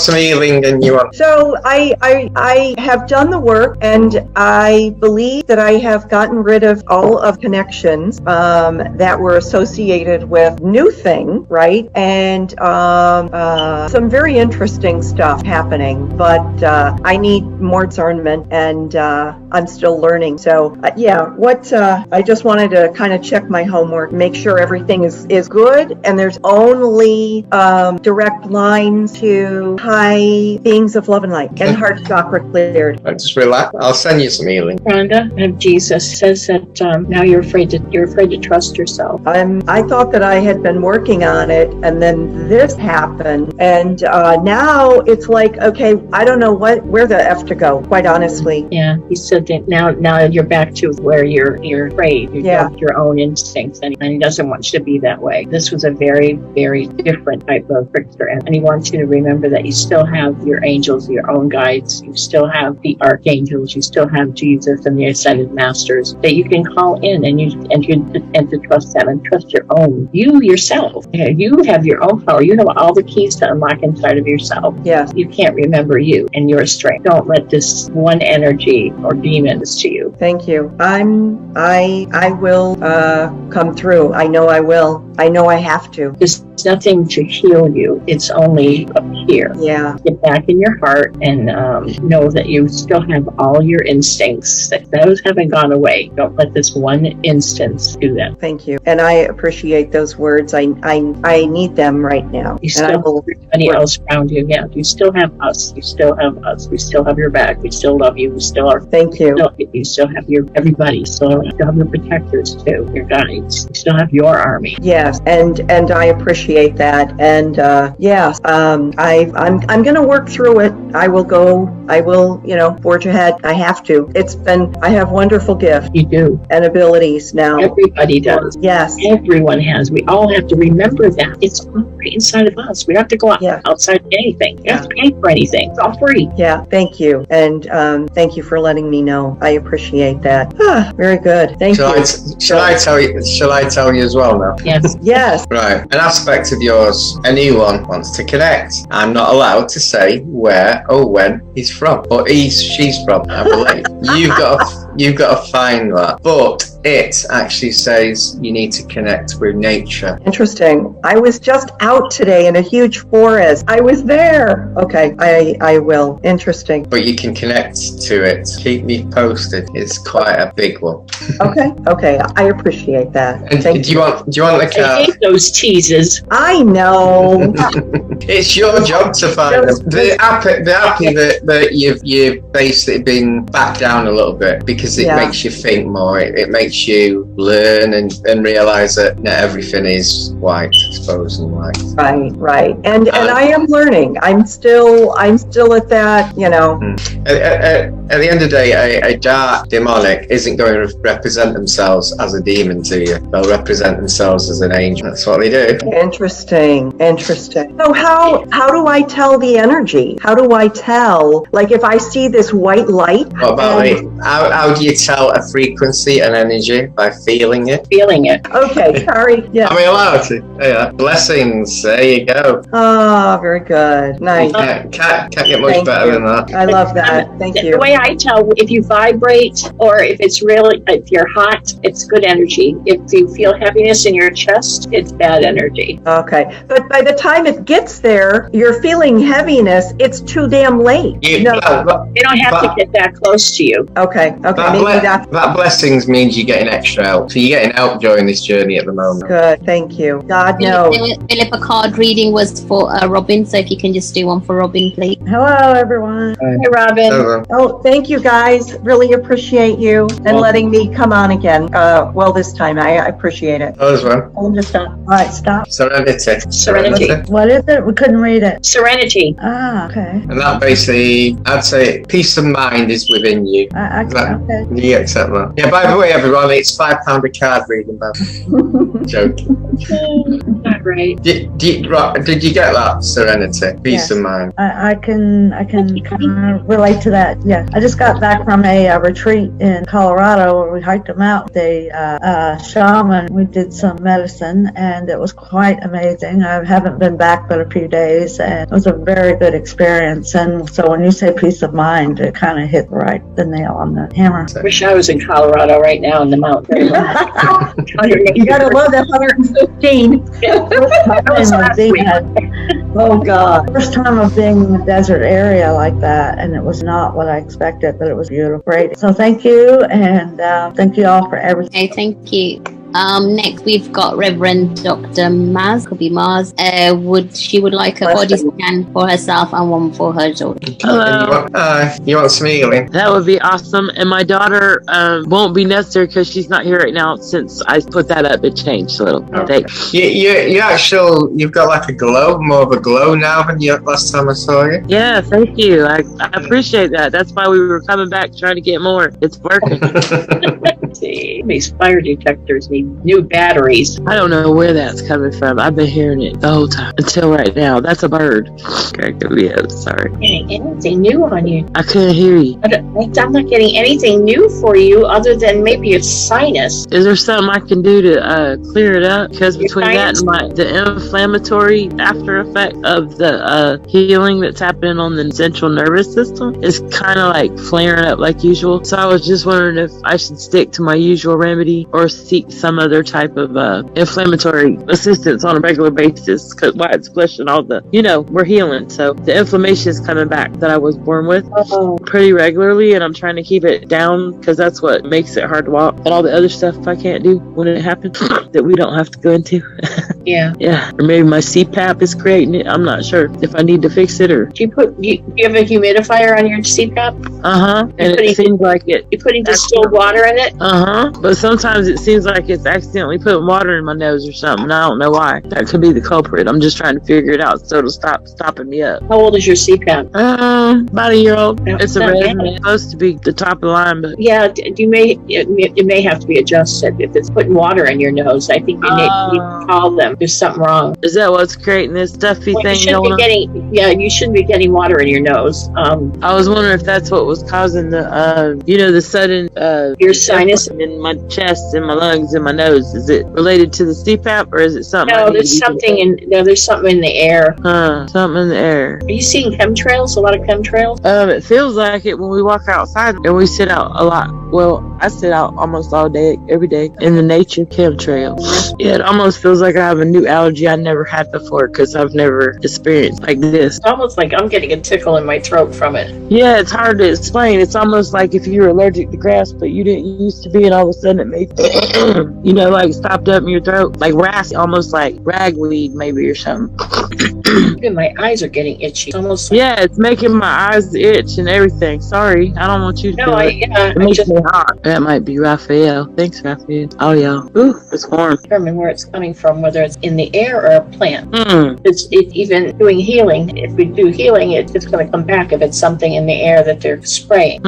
some healing, and you want. So I have done the work, and I believe that I have gotten rid of all of connections that were associated with new thing, right? And some very interesting stuff happening, but I need more discernment, and I'm still learning. So I just wanted to kind of check my homework, make sure everything is good, and there's only direct lines to high beings of love and light, and heart chakra cleared. Just relax. I'll send you some healing. Rhonda, Jesus says that now you're afraid to trust yourself. I thought that I had been working on it, and then this happened, and now it's like, okay, I don't know where the F to go, quite honestly. Yeah, he said that now you're back to where you're afraid. You have your own instincts, and he doesn't want you to be that way. This was a very, very different type of trickster, and he wants you to remember that you still have your angels, your own guides, you still have the archangels, you still have Jesus and the ascended masters that you can call in and to trust them and trust your own. You yourself, you have your own power. You have all the keys to unlock inside of yourself. Yes. You can't remember you and your strength. Don't let this one energy or demons to you. Thank you. I will come through. I know I will. I know I have to. There's nothing to heal you. It's only up here. Yeah. Get back in your heart and know that you still have all your instincts. That those haven't gone away. Don't let this one instance do that. Thank you. And I appreciate those words. I need them right now. You still have everybody else around you. Yeah, you still have us. You still have us. We still have your back. We still love you. We still are. Thank you. You still have your everybody. You still have your protectors too. Your guides. You still have your army. Yes, and I appreciate that. And yes, I'm going to work through it. I will forge ahead. I have to. I have wonderful gifts. You do. And abilities now. Everybody does. Yes. Everyone has. We all have to remember that. It's all right inside of us. We don't have to go outside of anything. You don't have to pay for anything. It's all free. Yeah. Thank you. And thank you for letting me know. I appreciate that. Very good. Thank you. Shall I tell you as well now? Yes. Yes. Right. An aspect of yours, anyone wants to connect. I'm not allowed to say where or when he's from, or she's from, I believe. You've got to find that. But it actually says you need to connect with nature. Interesting. I was just out today in a huge forest. I was there. Okay, I will. Interesting. But you can connect to it. Keep me posted. It's quite a big one. Okay. I appreciate that. And do you want the card? I hate those teases. I know. It's your job to find them. They're happy that you've basically been back down a little bit, because it makes you think more. It makes you learn and realize that not everything is white, I suppose, and white. Right. And I am learning. I'm still at that, At the end of the day, a dark demonic isn't going to represent themselves as a demon to you. They'll represent themselves as an angel. That's what they do. Interesting. So how do I tell the energy? How do I tell, like, if I see this white light? What about it? How do you tell a frequency and energy? By feeling it. Okay, sorry. Yeah. Am I allowed to? Yeah. Blessings. There you go. Oh, very good. Nice. Can't get much better than that. I love that. Thank you. The way I tell, if you vibrate, or if you're hot, it's good energy. If you feel heaviness in your chest, it's bad energy. Okay. But by the time it gets there, you're feeling heaviness, it's too damn late. They don't have to get that close to you. Okay. That blessings means you're getting extra help. So you're getting help during this journey at the moment. Good. Thank you. God knows. Philip, a card reading was for Robin, so if you can just do one for Robin, please. Hello, everyone. Hi, Robin. Hello. Oh, thank you guys. Really appreciate you and letting me come on again. This time I appreciate it. Oh, as well. I'll just stop. All right, stop. Serenity. What is it? We couldn't read it. Serenity. Ah, okay. And that basically, I'd say peace of mind is within you. Okay. Do you accept that? Yeah, by the way, everyone, it's £5 a card reading, man. Joking. Not right. Did you get that? Serenity, peace of mind. I can kind of relate to that. Yeah, I just got back from a retreat in Colorado where we hiked them out. The shaman, we did some medicine, and it was quite amazing. I haven't been back but a few days, and it was a very good experience. And so when you say peace of mind, it kind of hit the nail on the hammer. I wish I was in Colorado right now in the mountains. You gotta love that 115. Oh God! First time of being in a desert area like that, and it was not what I expected, but it was beautiful. Great. So thank you, and thank you all for everything. Okay, thank you. Next we've got Reverend Dr. Maz, could be Maz. She would like a body scan for herself and one for her daughter. Hello. You want some healing? That would be awesome. And my daughter won't be necessary because she's not here right now. Since I put that up, it changed a little. Okay. You've got like a glow, more of a glow now than last time I saw you. Yeah, thank you. I appreciate that. That's why we were coming back trying to get more. It's working. See, these fire detectors need new batteries. I don't know where that's coming from. I've been hearing it the whole time until right now. That's a bird. Okay, yeah, sorry. Getting anything new on you? I couldn't hear you. I'm not getting anything new for you other than maybe a sinus. Is there something I can do to clear it up? Because between that and the inflammatory after effect of the healing that's happening on the central nervous system is kind of like flaring up like usual. So I was just wondering if I should stick to to my usual remedy or seek some other type of inflammatory assistance on a regular basis, because why it's flushing all the, we're healing. So the inflammation is coming back that I was born with pretty regularly, and I'm trying to keep it down because that's what makes it hard to walk, and all the other stuff I can't do when it happens that we don't have to go into. Yeah. Or maybe my CPAP is creating it. I'm not sure if I need to fix it or. Do you have a humidifier on your CPAP? And it seems like it. You're putting distilled water in it? But sometimes it seems like it's accidentally putting water in my nose or something. I don't know why. That could be the culprit. I'm just trying to figure it out so it'll stop stopping me up. How old is your CPAP? About a year old. No, it's a red. It's supposed to be the top of the line, but yeah, it may have to be adjusted. If it's putting water in your nose, I think you need to call them. There's something wrong. Is that what's creating this stuffy thing you going on? You shouldn't be getting water in your nose. I was wondering if that's what was causing the the sudden your sinus in my chest, in my lungs, in my nose. Is it related to the CPAP or is it something? No, there's something in the air. Something in the air. Are you seeing chemtrails? A lot of chemtrails? It feels like it when we walk outside and we sit out a lot. Well, I sit out almost all day, every day in the nature chemtrails. Yeah, it almost feels like I have a new allergy I never had before because I've never experienced like this. It's almost like I'm getting a tickle in my throat from it. Yeah, it's hard to explain. It's almost like if you were allergic to grass, but you didn't used to be, and all of a sudden it made, like stopped up in your throat, like rasp, almost like ragweed maybe or something. Even my eyes are getting itchy. It's almost it's making my eyes itch and everything. Sorry, I don't want you to do it. It makes me hot. That might be Raphael. Thanks, Raphael. Oh yeah. Ooh, it's warm. Determine where it's coming from, whether it's in the air or a plant. It's even doing healing. If we do healing, it's going to come back if it's something in the air that they're spraying.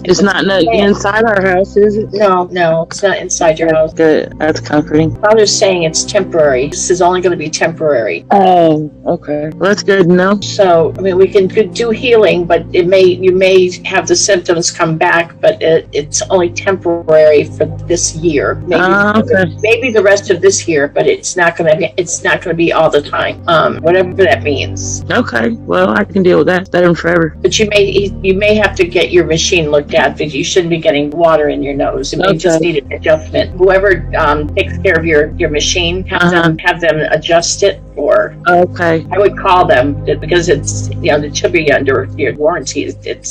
It's not inside our house, is it? No, it's not inside your house. Good. That's comforting. Father's saying it's temporary. This is only going to be temporary. Oh, okay. Well, that's good to know. So, we can do healing, but you may have the symptoms come back, but it's only temporary for this year. Maybe the rest of this year, but it's not going to be all the time. Whatever that means. Okay. Well, I can deal with that. Better forever. But you may have to get your machine looked at because you shouldn't be getting water in your nose. You may just need an adjustment. Whoever takes care of your machine, have them adjust it. Or I would call them because it's it should be under your warranty. It's it's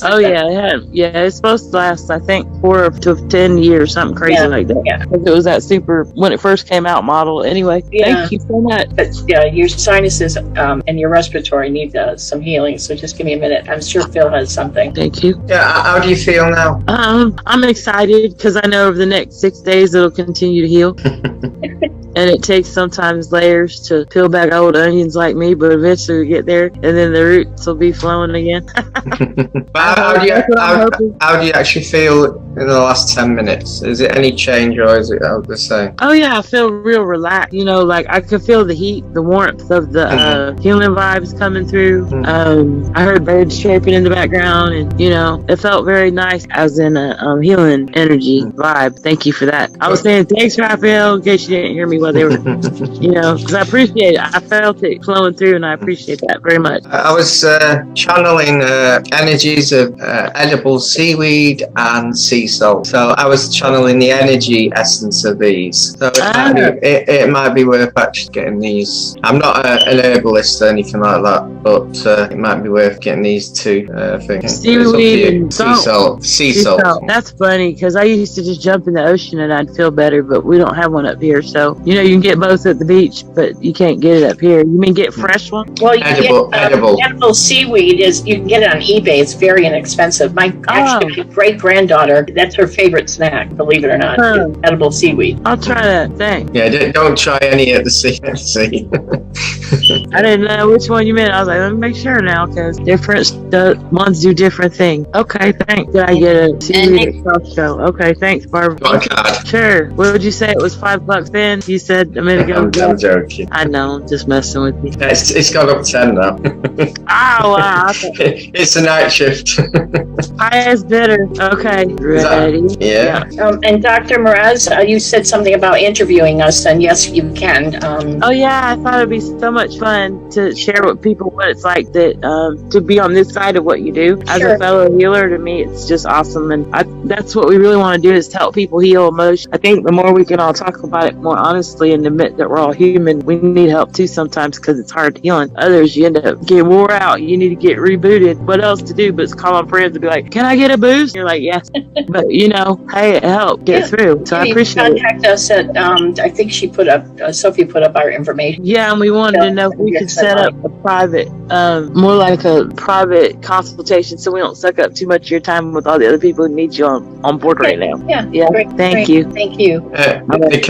supposed to last I think 4 to 10 years, something crazy like that. Yeah, it was that super when it first came out model. Anyway, thank you so much. But your sinuses and your respiratory need some healing. So just give me a minute. I'm sure Phil has something. Thank you. Yeah, how do you feel now? I'm excited because I know over the next 6 days it'll continue to heal. And it takes sometimes layers to peel back old onions like me, but eventually we get there, and then the roots will be flowing again. How do you actually feel in the last 10 minutes? Is it any change or is it the same? Oh yeah, I feel real relaxed. Like I could feel the heat, the warmth of the healing vibes coming through. I heard birds chirping in the background, and it felt very nice. I was in a healing energy vibe. Thank you for that. I was saying thanks, Raphael, in case you didn't hear me while they were, because I appreciate it. I felt it flowing through, and I appreciate that very much. I was channeling energies of edible seaweed and sea salt. So I was channeling the energy essence of these. So it might be worth actually getting these. I'm not an herbalist or anything like that, but it might be worth getting these two things. Seaweed and salt. Sea salt. That's funny because I used to just jump in the ocean and I'd feel better, but we don't have one up here. So you can get both at the beach, but you can't get it up here. You mean get fresh one? Well, you edible seaweed you can get it on eBay. It's very inexpensive. My great granddaughter, that's her favorite snack. Believe it or not, edible seaweed. I'll try that. Thanks. Yeah, don't try any at the sea. I didn't know which one you meant. I was like, let me make sure now because different ones do different things. Okay, thanks. Did I get a seaweed at Costco? Okay, thanks, Barbara. Sure. What would you say? It was $5 then? You said a minute ago. I'm joking. I know. I'm just messing with you. It's gone up 10 now. Oh, wow. It's a night shift. Pie is bitter. Okay. Ready? Yeah. And Dr. Mraz, you said something about interviewing us, and yes, you can. Oh, yeah. I thought it'd be so much much fun to share with people what it's like to be on this side of what you do. As a fellow healer, to me, it's just awesome. And that's what we really want to do, is to help people heal emotion. I think the more we can all talk about it more honestly and admit that we're all human, we need help too sometimes, because it's hard healing. Others, you end up getting wore out. You need to get rebooted. What else to do but call on friends and be like, can I get a boost? You're like, yes. But hey, it helped get through. So I appreciate it. Contact us at, I think Sophie put up our information. Yeah, and we wanted to know if we could set up a private, more like a private consultation, so we don't suck up too much of your time with all the other people who need you on board right now. Yeah. Great, Thank you. The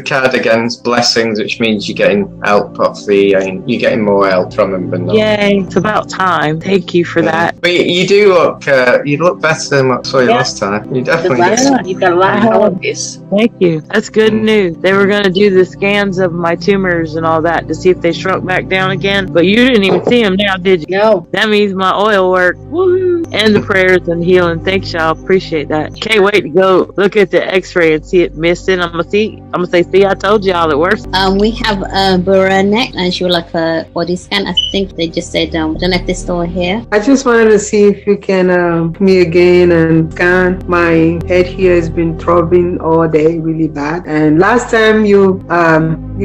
card again is blessings, which means you're getting help off you're getting more help from them. But not. Yay! It's about time. Thank you for that. But you do look, you look better than what I saw you last time. You definitely. You've got a lot of holidays. Thank you. That's good news. They were going to do the scans of my tumors and all that to see if they shrunk back down again, but you didn't even see them now, did you? No. That means my oil worked. Woo! And the prayers and healing. Thanks, y'all. Appreciate that. Can't wait to go look at the X-ray and see it missing. I'm gonna say, see, I told y'all it works. We have Barrow next, and she would like a body scan. I think they just said, don't know if they're still here. I just wanted to see if you can me again and scan. My head here has been throbbing all day, really bad. And last time you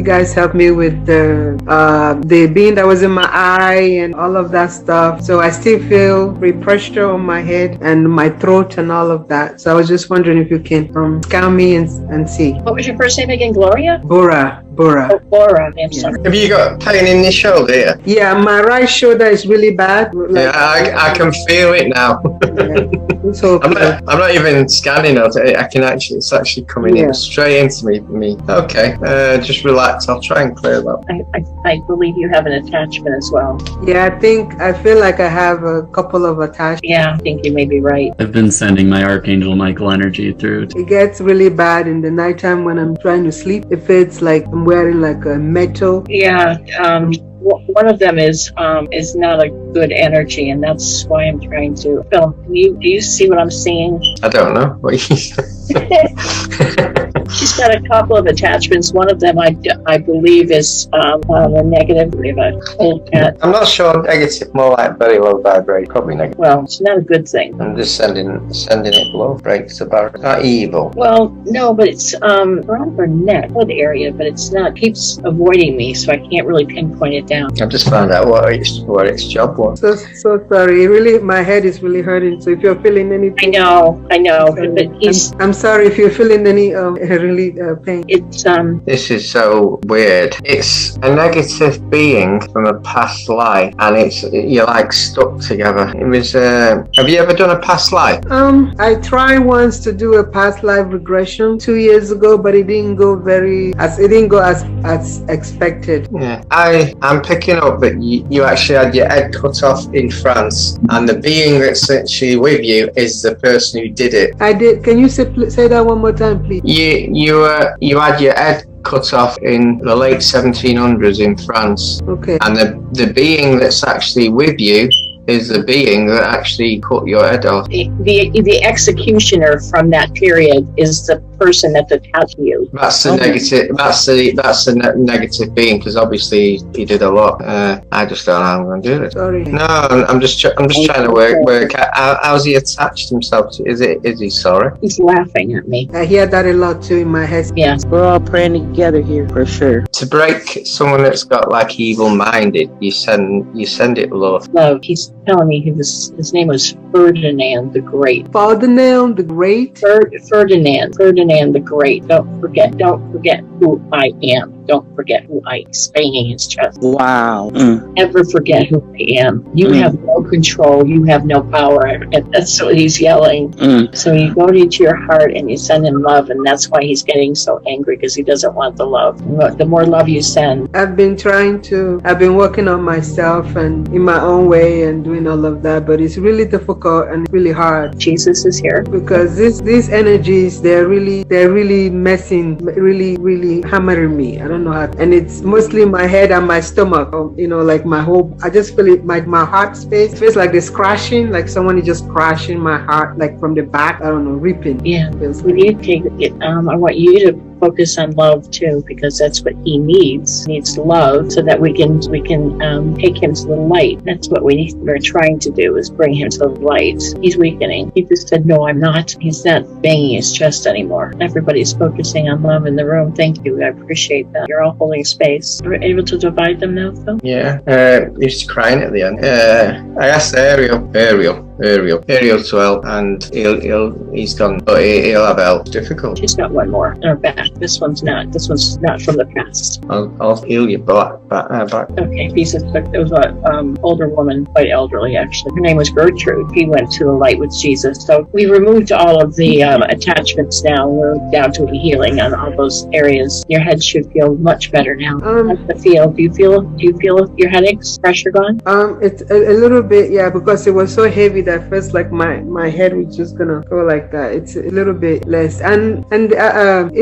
guys helped me with the beam that was in my eye and all of that stuff. So I still feel pressure on my head and my throat and all of that. So I was just wondering if you can scan me and see. What was your first name again? Gloria? Bora. Oh, Bora. I'm sorry. Have you got pain in the shoulder here? Yeah, my right shoulder is really bad. Yeah, I can feel it now. It's okay. I'm not even scanning it. It's actually coming in straight into me. Okay, just relax. I'll try and clear that. I believe you have an attachment as well. Yeah, I feel like I have a couple of attachments. Yeah, I think you may be right. I've been sending my Archangel Michael energy through. It gets really bad in the nighttime when I'm trying to sleep. If it's like I'm wearing like a metal. Yeah, one of them is not a good energy, and that's why I'm trying to. Phil, do you see what I'm seeing? I don't know what you said. She's got a couple of attachments. One of them, I believe, is a negative. We have a cold cat. I'm not sure. Negative, more like very low vibrate. Probably negative. Well, it's not a good thing. I'm just sending it low. Breaks about. It's not evil. Well, no, but it's around her neck, good area, but it's not. Keeps avoiding me, so I can't really pinpoint it down. I've just found out what its job was. So sorry. Really, my head is really hurting. So if you're feeling anything, I know. But I'm sorry if you're feeling any really pain. It's This is so weird. It's a negative being from a past life, and you're like stuck together. It was. Have you ever done a past life? I tried once to do a past life regression 2 years ago, but it didn't go as expected. Yeah, I'm picking up that you actually had your head cut off in France, and the being that's actually with you is the person who did it. I did. Can you say that one more time, please? You had your head cut off in the late 1700s in France. Okay. And the being that's actually with you is the being that actually cut your head off. The executioner from that period is the person that's attached to you. That's the negative. That's the negative being, because obviously he did a lot. I just don't know how I'm going to do it. Sorry. No, I'm just trying to work out how's he attached himself to. Is he sorry? He's laughing at me. I hear that a lot too in my head. Yes, we're all praying together here for sure. To break someone that's got like evil minded, you send it love. Love. He's telling me his name was Ferdinand the Great. Ferdinand the Great? Ferdinand the Great. Don't forget who I am. Don't forget who I am. Banging his chest. Wow. Never forget who I am. You have no control. You have no power. And that's what he's yelling. So you go into your heart and you send him love, and that's why he's getting so angry, because he doesn't want the love. The more love you send. I've been working on myself and in my own way and doing all of that, but it's really difficult and really hard. Jesus is here. Because these energies, they're really messing, really hammering me. I don't know how, and it's mostly my head and my stomach, like my whole, I just feel it, my heart space, it feels like it's crashing, like someone is just crashing my heart, like from the back, I don't know, ripping. Yeah, we need to take it. I want you to focus on love too, because that's what he needs. He needs love, so that we can take him to the light. That's what we're trying to do, is bring him to the light. He's weakening. He just said, "No, I'm not." He's not banging his chest anymore. Everybody's focusing on love in the room. Thank you. I appreciate that. You're all holding space. Are we able to divide them now, Phil? Yeah. He was crying at the end. I asked Ariel to help, and he's gone, but he'll have help. Difficult. She's got one more in her back. This one's not from the past. I'll heal your back. Okay, Jesus. There was an older woman, quite elderly actually. Her name was Gertrude. She went to the light with Jesus. So we removed all of the attachments now. We're down to healing on all those areas. Your head should feel much better now. How's the feel? Do you feel your headaches, pressure gone? It's a little bit, yeah, because it was so heavy that first, like my head was just gonna go like that. It's a little bit less. And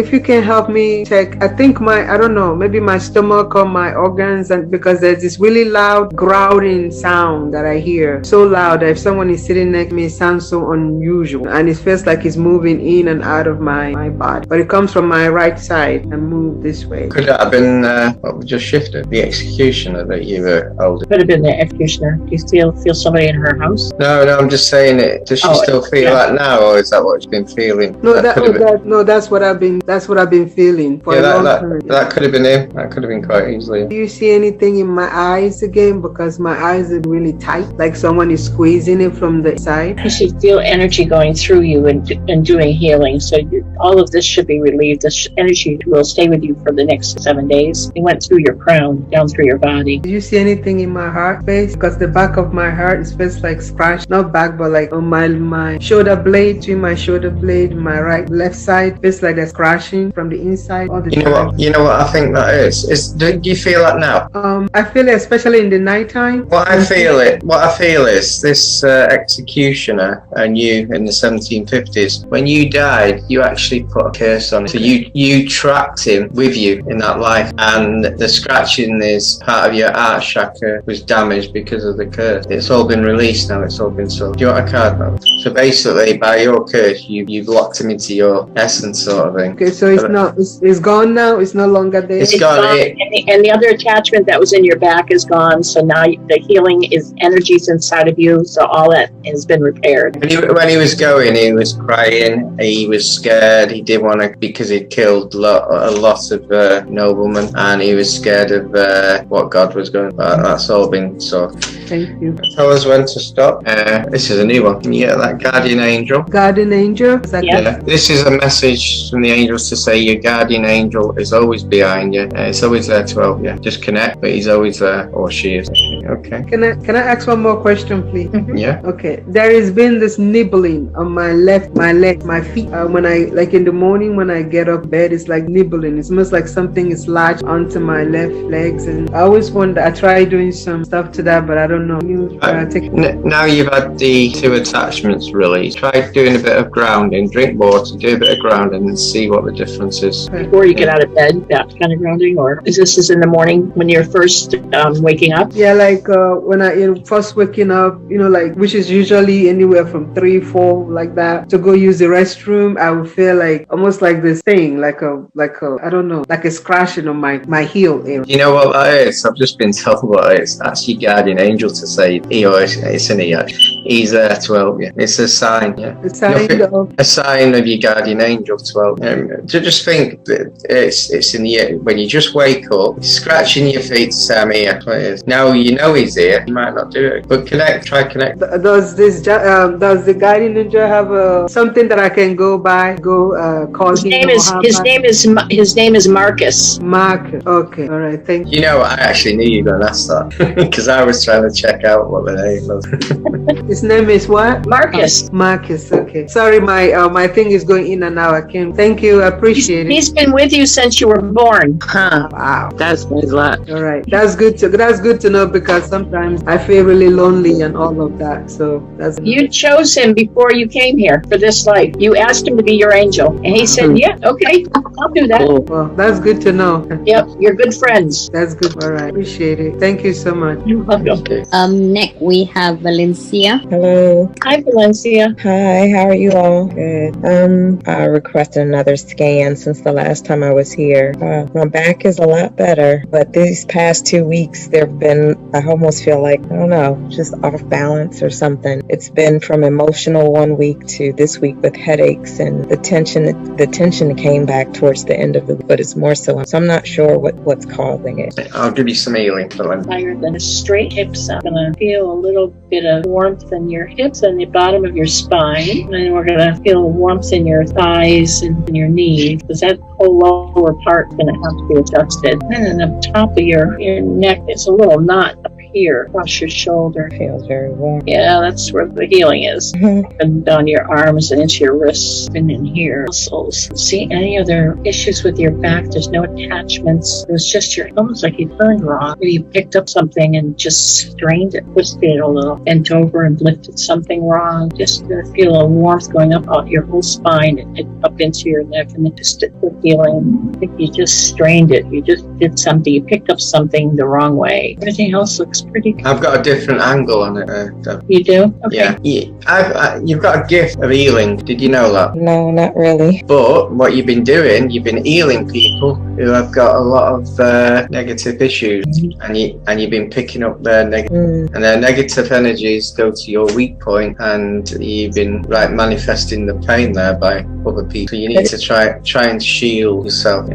if you can help me check, I think I don't know, maybe my stomach or my organs, and because there's this really loud growling sound that I hear, so loud that if someone is sitting next to me, it sounds so unusual, and it feels like it's moving in and out of my body, but it comes from my right side and move this way. Could that have been what we just shifted? The executioner that you were holding? Could have been the executioner. Do you feel somebody in her house? No, I'm just saying it. Does she still feel that now, or is that what she's been feeling? No, that's what I've been feeling for a long time. That could have been him. That could have been quite easily. Do you see anything in my eyes again? Because my eyes are really tight, like someone is squeezing it from the side. You should feel energy going through you and doing healing. So all of this should be relieved. This energy will stay with you for the next 7 days. It went through your crown, down through your body. Do you see anything in my heart space? Because the back of my heart is feels like scratch, not back, but like on my shoulder blade, between my shoulder blade, my left side, feels like there's crashing from the inside all the time. You know what I think that is? Do you feel that now? I feel it especially in the nighttime. What I feel is this executioner and you in the 1750s, when you died, you actually put a curse on it. So you trapped him with you in that life, and the scratching is part of your heart chakra was damaged because of the curse. It's all been released now. It's all been sold. Do you want a card now? So basically, by your curse, you've locked him into your essence, sort of thing. Okay, so it's gone now. It's no longer there. It's gone. And the other attachment that was in your back is gone. So now the healing energy's inside of you. So all that has been repaired. When he was going, he was crying. He was scared. He didn't want to, because he'd killed a lot of noblemen, and he was scared of what God was going. That's all been sorted. Thank you. Tell us when to stop. This is a new one. Can you get that guardian angel? Guardian angel? Yeah. This is a message from the angels to say your guardian angel is always behind you. It's always there to help you. Just connect, but he's always there, or she is. Okay. Can I ask one more question, please? Mm-hmm. Yeah. Okay. There has been this nibbling on my leg, my feet. When I, like in the morning when I get up bed, it's like nibbling. It's almost like something is latched onto my left legs, and I always wonder. I try doing some stuff to that, but I don't know. Now you've had the 2 attachments released. Try doing a bit of grounding. Drink water. Do a bit of grounding and see what the difference is. Before you get out of bed, that kind of grounding, or is this in the morning when you're first waking up? Yeah, like when I first waking up, like, which is usually anywhere from 3, 4, like that, to go use the restroom, I would feel like almost like this thing, like a I don't know, like a scratching on my heel area. You know what that is? I've just been told what it is. That's your guardian angel to say, it's an he. He's there to help you. It's a sign, yeah. A sign of your guardian angel to help you. To just think that it's in the air. When you just wake up, scratching your feet to say, I'm here. That's what it is. Now you know he's here. You might not do it, but try connect. Does the guardian angel have something that I can go by? Call him. His name is Marcus. Marcus. Okay. All right. Thank you. You know, I actually knew you were going to ask that because I was trying to check out what the name was. His name is what? Marcus. Marcus. Okay. Sorry, my thing is going in and out. I can't. Thank you. I appreciate it. He's been with you since you were born. Huh. Wow. That explains a lot. All right. That's good to know, because sometimes I feel really lonely and all of that. So that's. You chose him before you came here for this life. You asked him to be your angel, and he said, "Yeah, okay, I'll do that." Well, that's good to know. Yep, you're good friends. That's good. All right. Appreciate it. Thank you so much. You're welcome. Next we have Valencia. Hello. Hi, Valencia. Hi, how are you all? Good. I requested another scan since the last time I was here. My back is a lot better, but these past 2 weeks, there've been, I almost feel like, I don't know, just off balance or something. It's been from emotional 1 week to this week with headaches, and the tension came back towards the end of the week, but it's more so I'm not sure what's causing it. I'll give you some healing. Higher than the straight hips. I'm going to feel a little bit of warmth in your hips and the bottom of your spine. And then we're going to feel warmth in your thighs and in your knees, because that whole lower part is going to have to be adjusted. And then the top of your neck is a little knot up here across your shoulder. Feels very warm. Yeah, that's where the healing is. And down your arms and into your wrists and in here. Muscles. See any other issues with your back? There's no attachments. It was just almost like you turned wrong. Maybe you picked up something and just strained it, twisted it a little, bent over and lifted something wrong. Just to feel a warmth going up your whole spine and up into your neck, and then just the feeling. I think you just strained it. You just did something. You picked up something the wrong way. Everything else looks pretty good. I've got a different angle on it. You do? Okay. Yeah. You've got a gift of healing. Did you know that? No, not really. But what you've been doing, you've been healing people who have got a lot of negative issues, and you've been picking up their and their negative energies go to your weak point, and you've been manifesting the pain there by other people. So you need to try and shield yourself.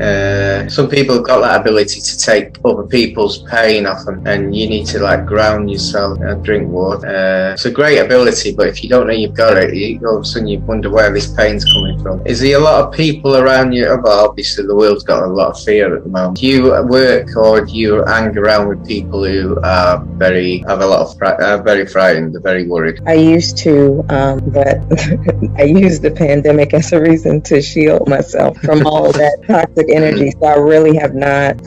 Some people have got that ability to take other people's pain off them, and you need to ground yourself and drink water. It's a great ability, but if you don't know you've got it, all of a sudden you wonder where this pain's coming from. Is there a lot of people around you? Well, obviously the world's got a lot of fear at the moment. Do you work or do you hang around with people who are very frightened, they're very worried? I used to, but I used the pandemic as a reason to shield myself from all of that toxic energy. So I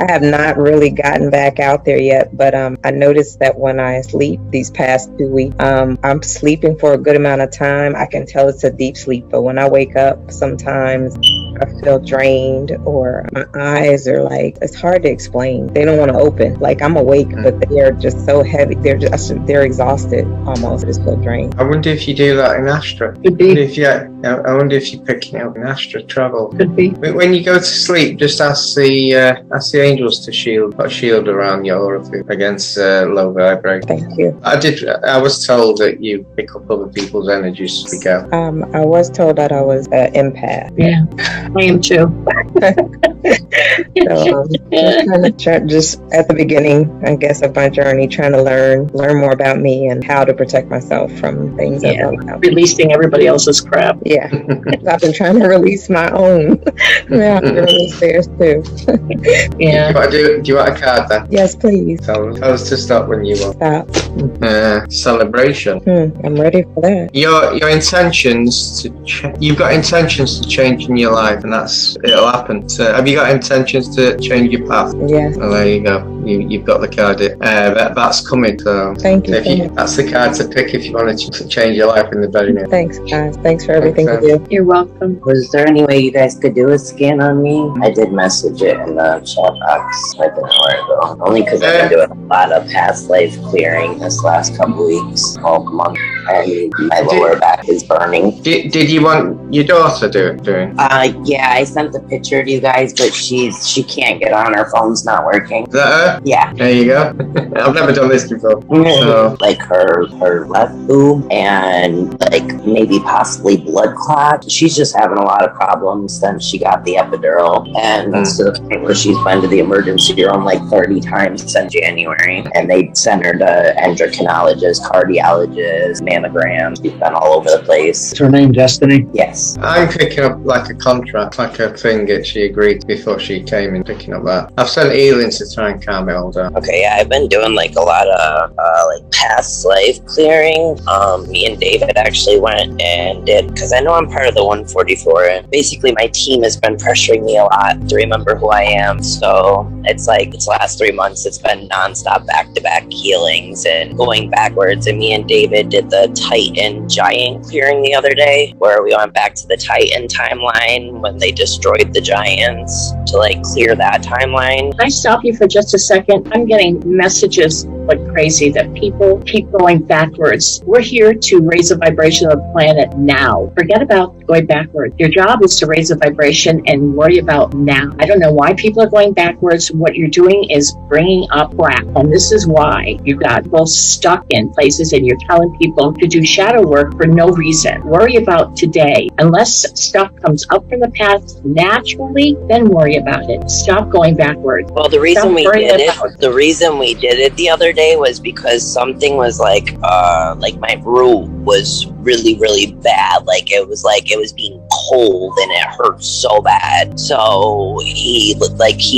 have not really gotten back out there yet, but I noticed that when I sleep these past 2 weeks, I'm sleeping for a good amount of time. I can tell it's a deep sleep, but when I wake up, sometimes I feel drained, or my eyes are it's hard to explain. They don't want to open. I'm awake, but they are just so heavy. They're exhausted almost. They're so drained. I wonder if you do that in Astra. Could be. I wonder if you're picking up in Astra travel. Could be. When you go to sleep, just ask the angels to put a shield around your aura against low vibration. Thank you. I was told that you pick up other people's energies as we go. I was told that I was an empath. Yeah, I am too. So just at the beginning, I guess, of my journey, trying to learn more about me and how to protect myself from things. Releasing everybody else's crap. Yeah, I've been trying to release my own. Now I have to release theirs too. Yeah. Do you want a card then? Yes, please. Tell us to stop when you want. Stop. Celebration. I'm ready for that. Your intentions you've got intentions to change in your life, and it'll happen. So have you got intentions to change your path? Yeah. Well, there you go. You've got the card. That's coming. So thank you. That's the card to pick if you want to change your life in the very near. Thanks, guys. Thanks for everything you do. You're welcome. Was there any way you guys could do a scan on me? I did message it in the chat box like an hour ago. Only because I've been doing a lot of past life clearing this last couple weeks, month, and my lower back is burning. Did you want your daughter doing? Yeah, I sent the picture to you guys, but she can't get on. Her phone's not working. Is that her? Yeah. There you go. I've never done this before. So. Her left boob and maybe possibly blood clot. She's just having a lot of problems since she got the epidural, and that's to the point where she's been to the emergency room 30 times since January, and they sent her to endocrinologist, cardiologist, mammograms. She's been all over the place. Is her name Destiny? Yes. I'm picking up a contract, a thing that she agreed before she came in, picking up that. I've sent healing to try and calm it all down. Okay, yeah, I've been doing a lot of past life clearing. Me and David actually went and did, because I know I'm part of the 144, and basically my team has been pressuring me a lot to remember who I am. So it's this last 3 months, it's been nonstop back-to-back healings and going backwards. And me and David did the Titan giant clearing the other day, where we went back to the Titan timeline when they destroyed the giants to clear that timeline. Can I stop you for just a second? I'm getting messages but crazy that people keep going backwards. We're here to raise the vibration of the planet now. Forget about going backwards. Your job is to raise the vibration and worry about now. I don't know why people are going backwards. What you're doing is bringing up crap. And this is why you got people stuck in places and you're telling people to do shadow work for no reason. Worry about today. Unless stuff comes up from the past naturally, then worry about it. Stop going backwards. Well, the reason we did it the other day was because something was like my root was really, really bad. Like it was being cold and it hurt so bad. So he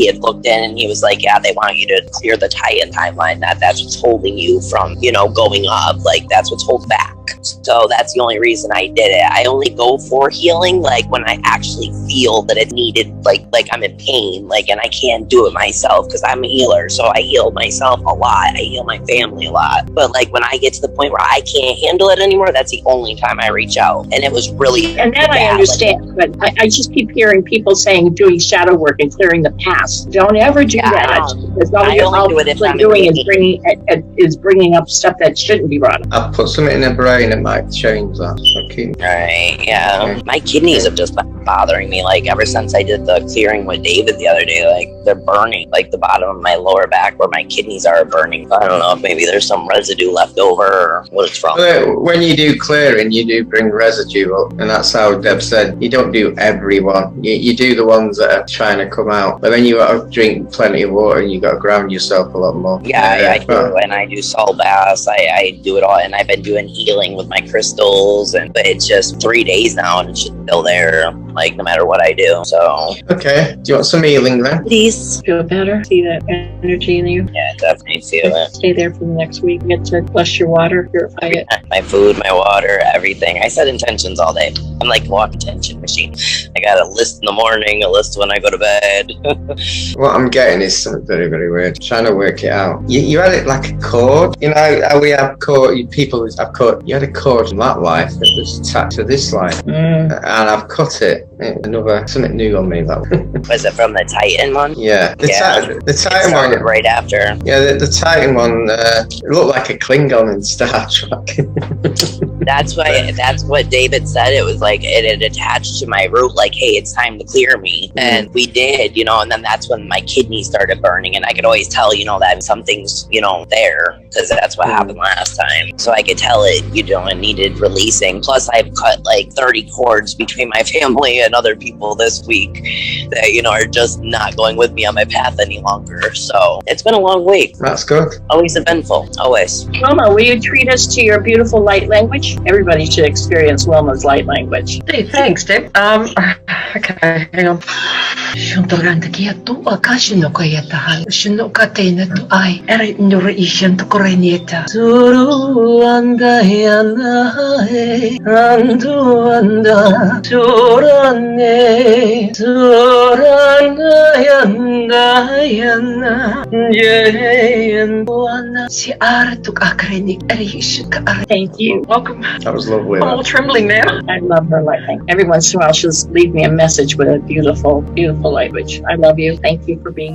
had looked in and he was like, yeah, they want you to clear the Titan timeline. That's what's holding you from, going up. Like that's what's holding back. So that's the only reason I did it. I only go for healing like when I actually feel that it needed, like I'm in pain, and I can't do it myself because I'm a healer. So I heal myself a lot. I heal my family a lot. But when I get to the point where I can't handle it anymore, that's the only time I reach out. And it was really and that bad. I understand, but I just keep hearing people saying doing shadow work and clearing the past. Don't ever do that. Because all you're doing is bringing up stuff that shouldn't be brought up. I've put something in the brain that might change that. Right, yeah. My kidneys have just been bothering me, ever since I did the clearing with David the other day. They're burning, the bottom of my lower back where my kidneys are burning. I don't know if maybe there's some residue left over or what it's from. When you do clearing, you do bring residue up, and that's how Deb said, you don't do everyone. You do the ones that are trying to come out, but then you got to drink plenty of water and you got to ground yourself a lot more. Yeah, I do, and I do salt baths. I do it all, and I've been doing healing with my crystals, but it's just 3 days now, and it's just still there, no matter what I do. So okay, do you want some healing then? Please feel better. See that energy in you. Yeah, definitely feel it. Stay there for the next week. Get to flush your water, purify it. My food, my water, everything. I set intentions all day. I'm like a walking intention machine. I got a list in the morning, a list when I go to bed. What I'm getting is something very, very weird. Trying to work it out. You had it like a cord. How we have cord. People have cord. You had a cord in that life that was attached to this life, and I've cut it. Something new on me. That one. Was it from the Titan one? Yeah, the Titan one right after. Yeah, the Titan one looked like a Klingon in Star Trek. That's what David said. It was it had attached to my root. Hey, it's time to clear me, and we did. And then that's when my kidneys started burning, and I could always tell, that something's there because that's what happened last time. So I could tell it, it needed releasing. Plus, I've cut 30 cords between my family and other people this week that are just not going with me on my path any longer. So it's been a long week. That's good. Always eventful. Always. Wilma, will you treat us to your beautiful light language? Everybody should experience Wilma's light language. Hey, thanks, Deb. Okay, hang on. Shuntoranta kia tu akashino kayatahan. Shunokatena tu ai. Ere nura ishan to korenieta. Suru anda yana he. Andu anda. Surane. Surana yanda yana. Jeyan buana. Si aratuk akrenik. Ere ishika are. Thank you. Welcome. That was lovely. I'm all trembling now. I love her light language. Every once in a while, she'll leave me a message with a beautiful, beautiful language. I love you. Thank you for being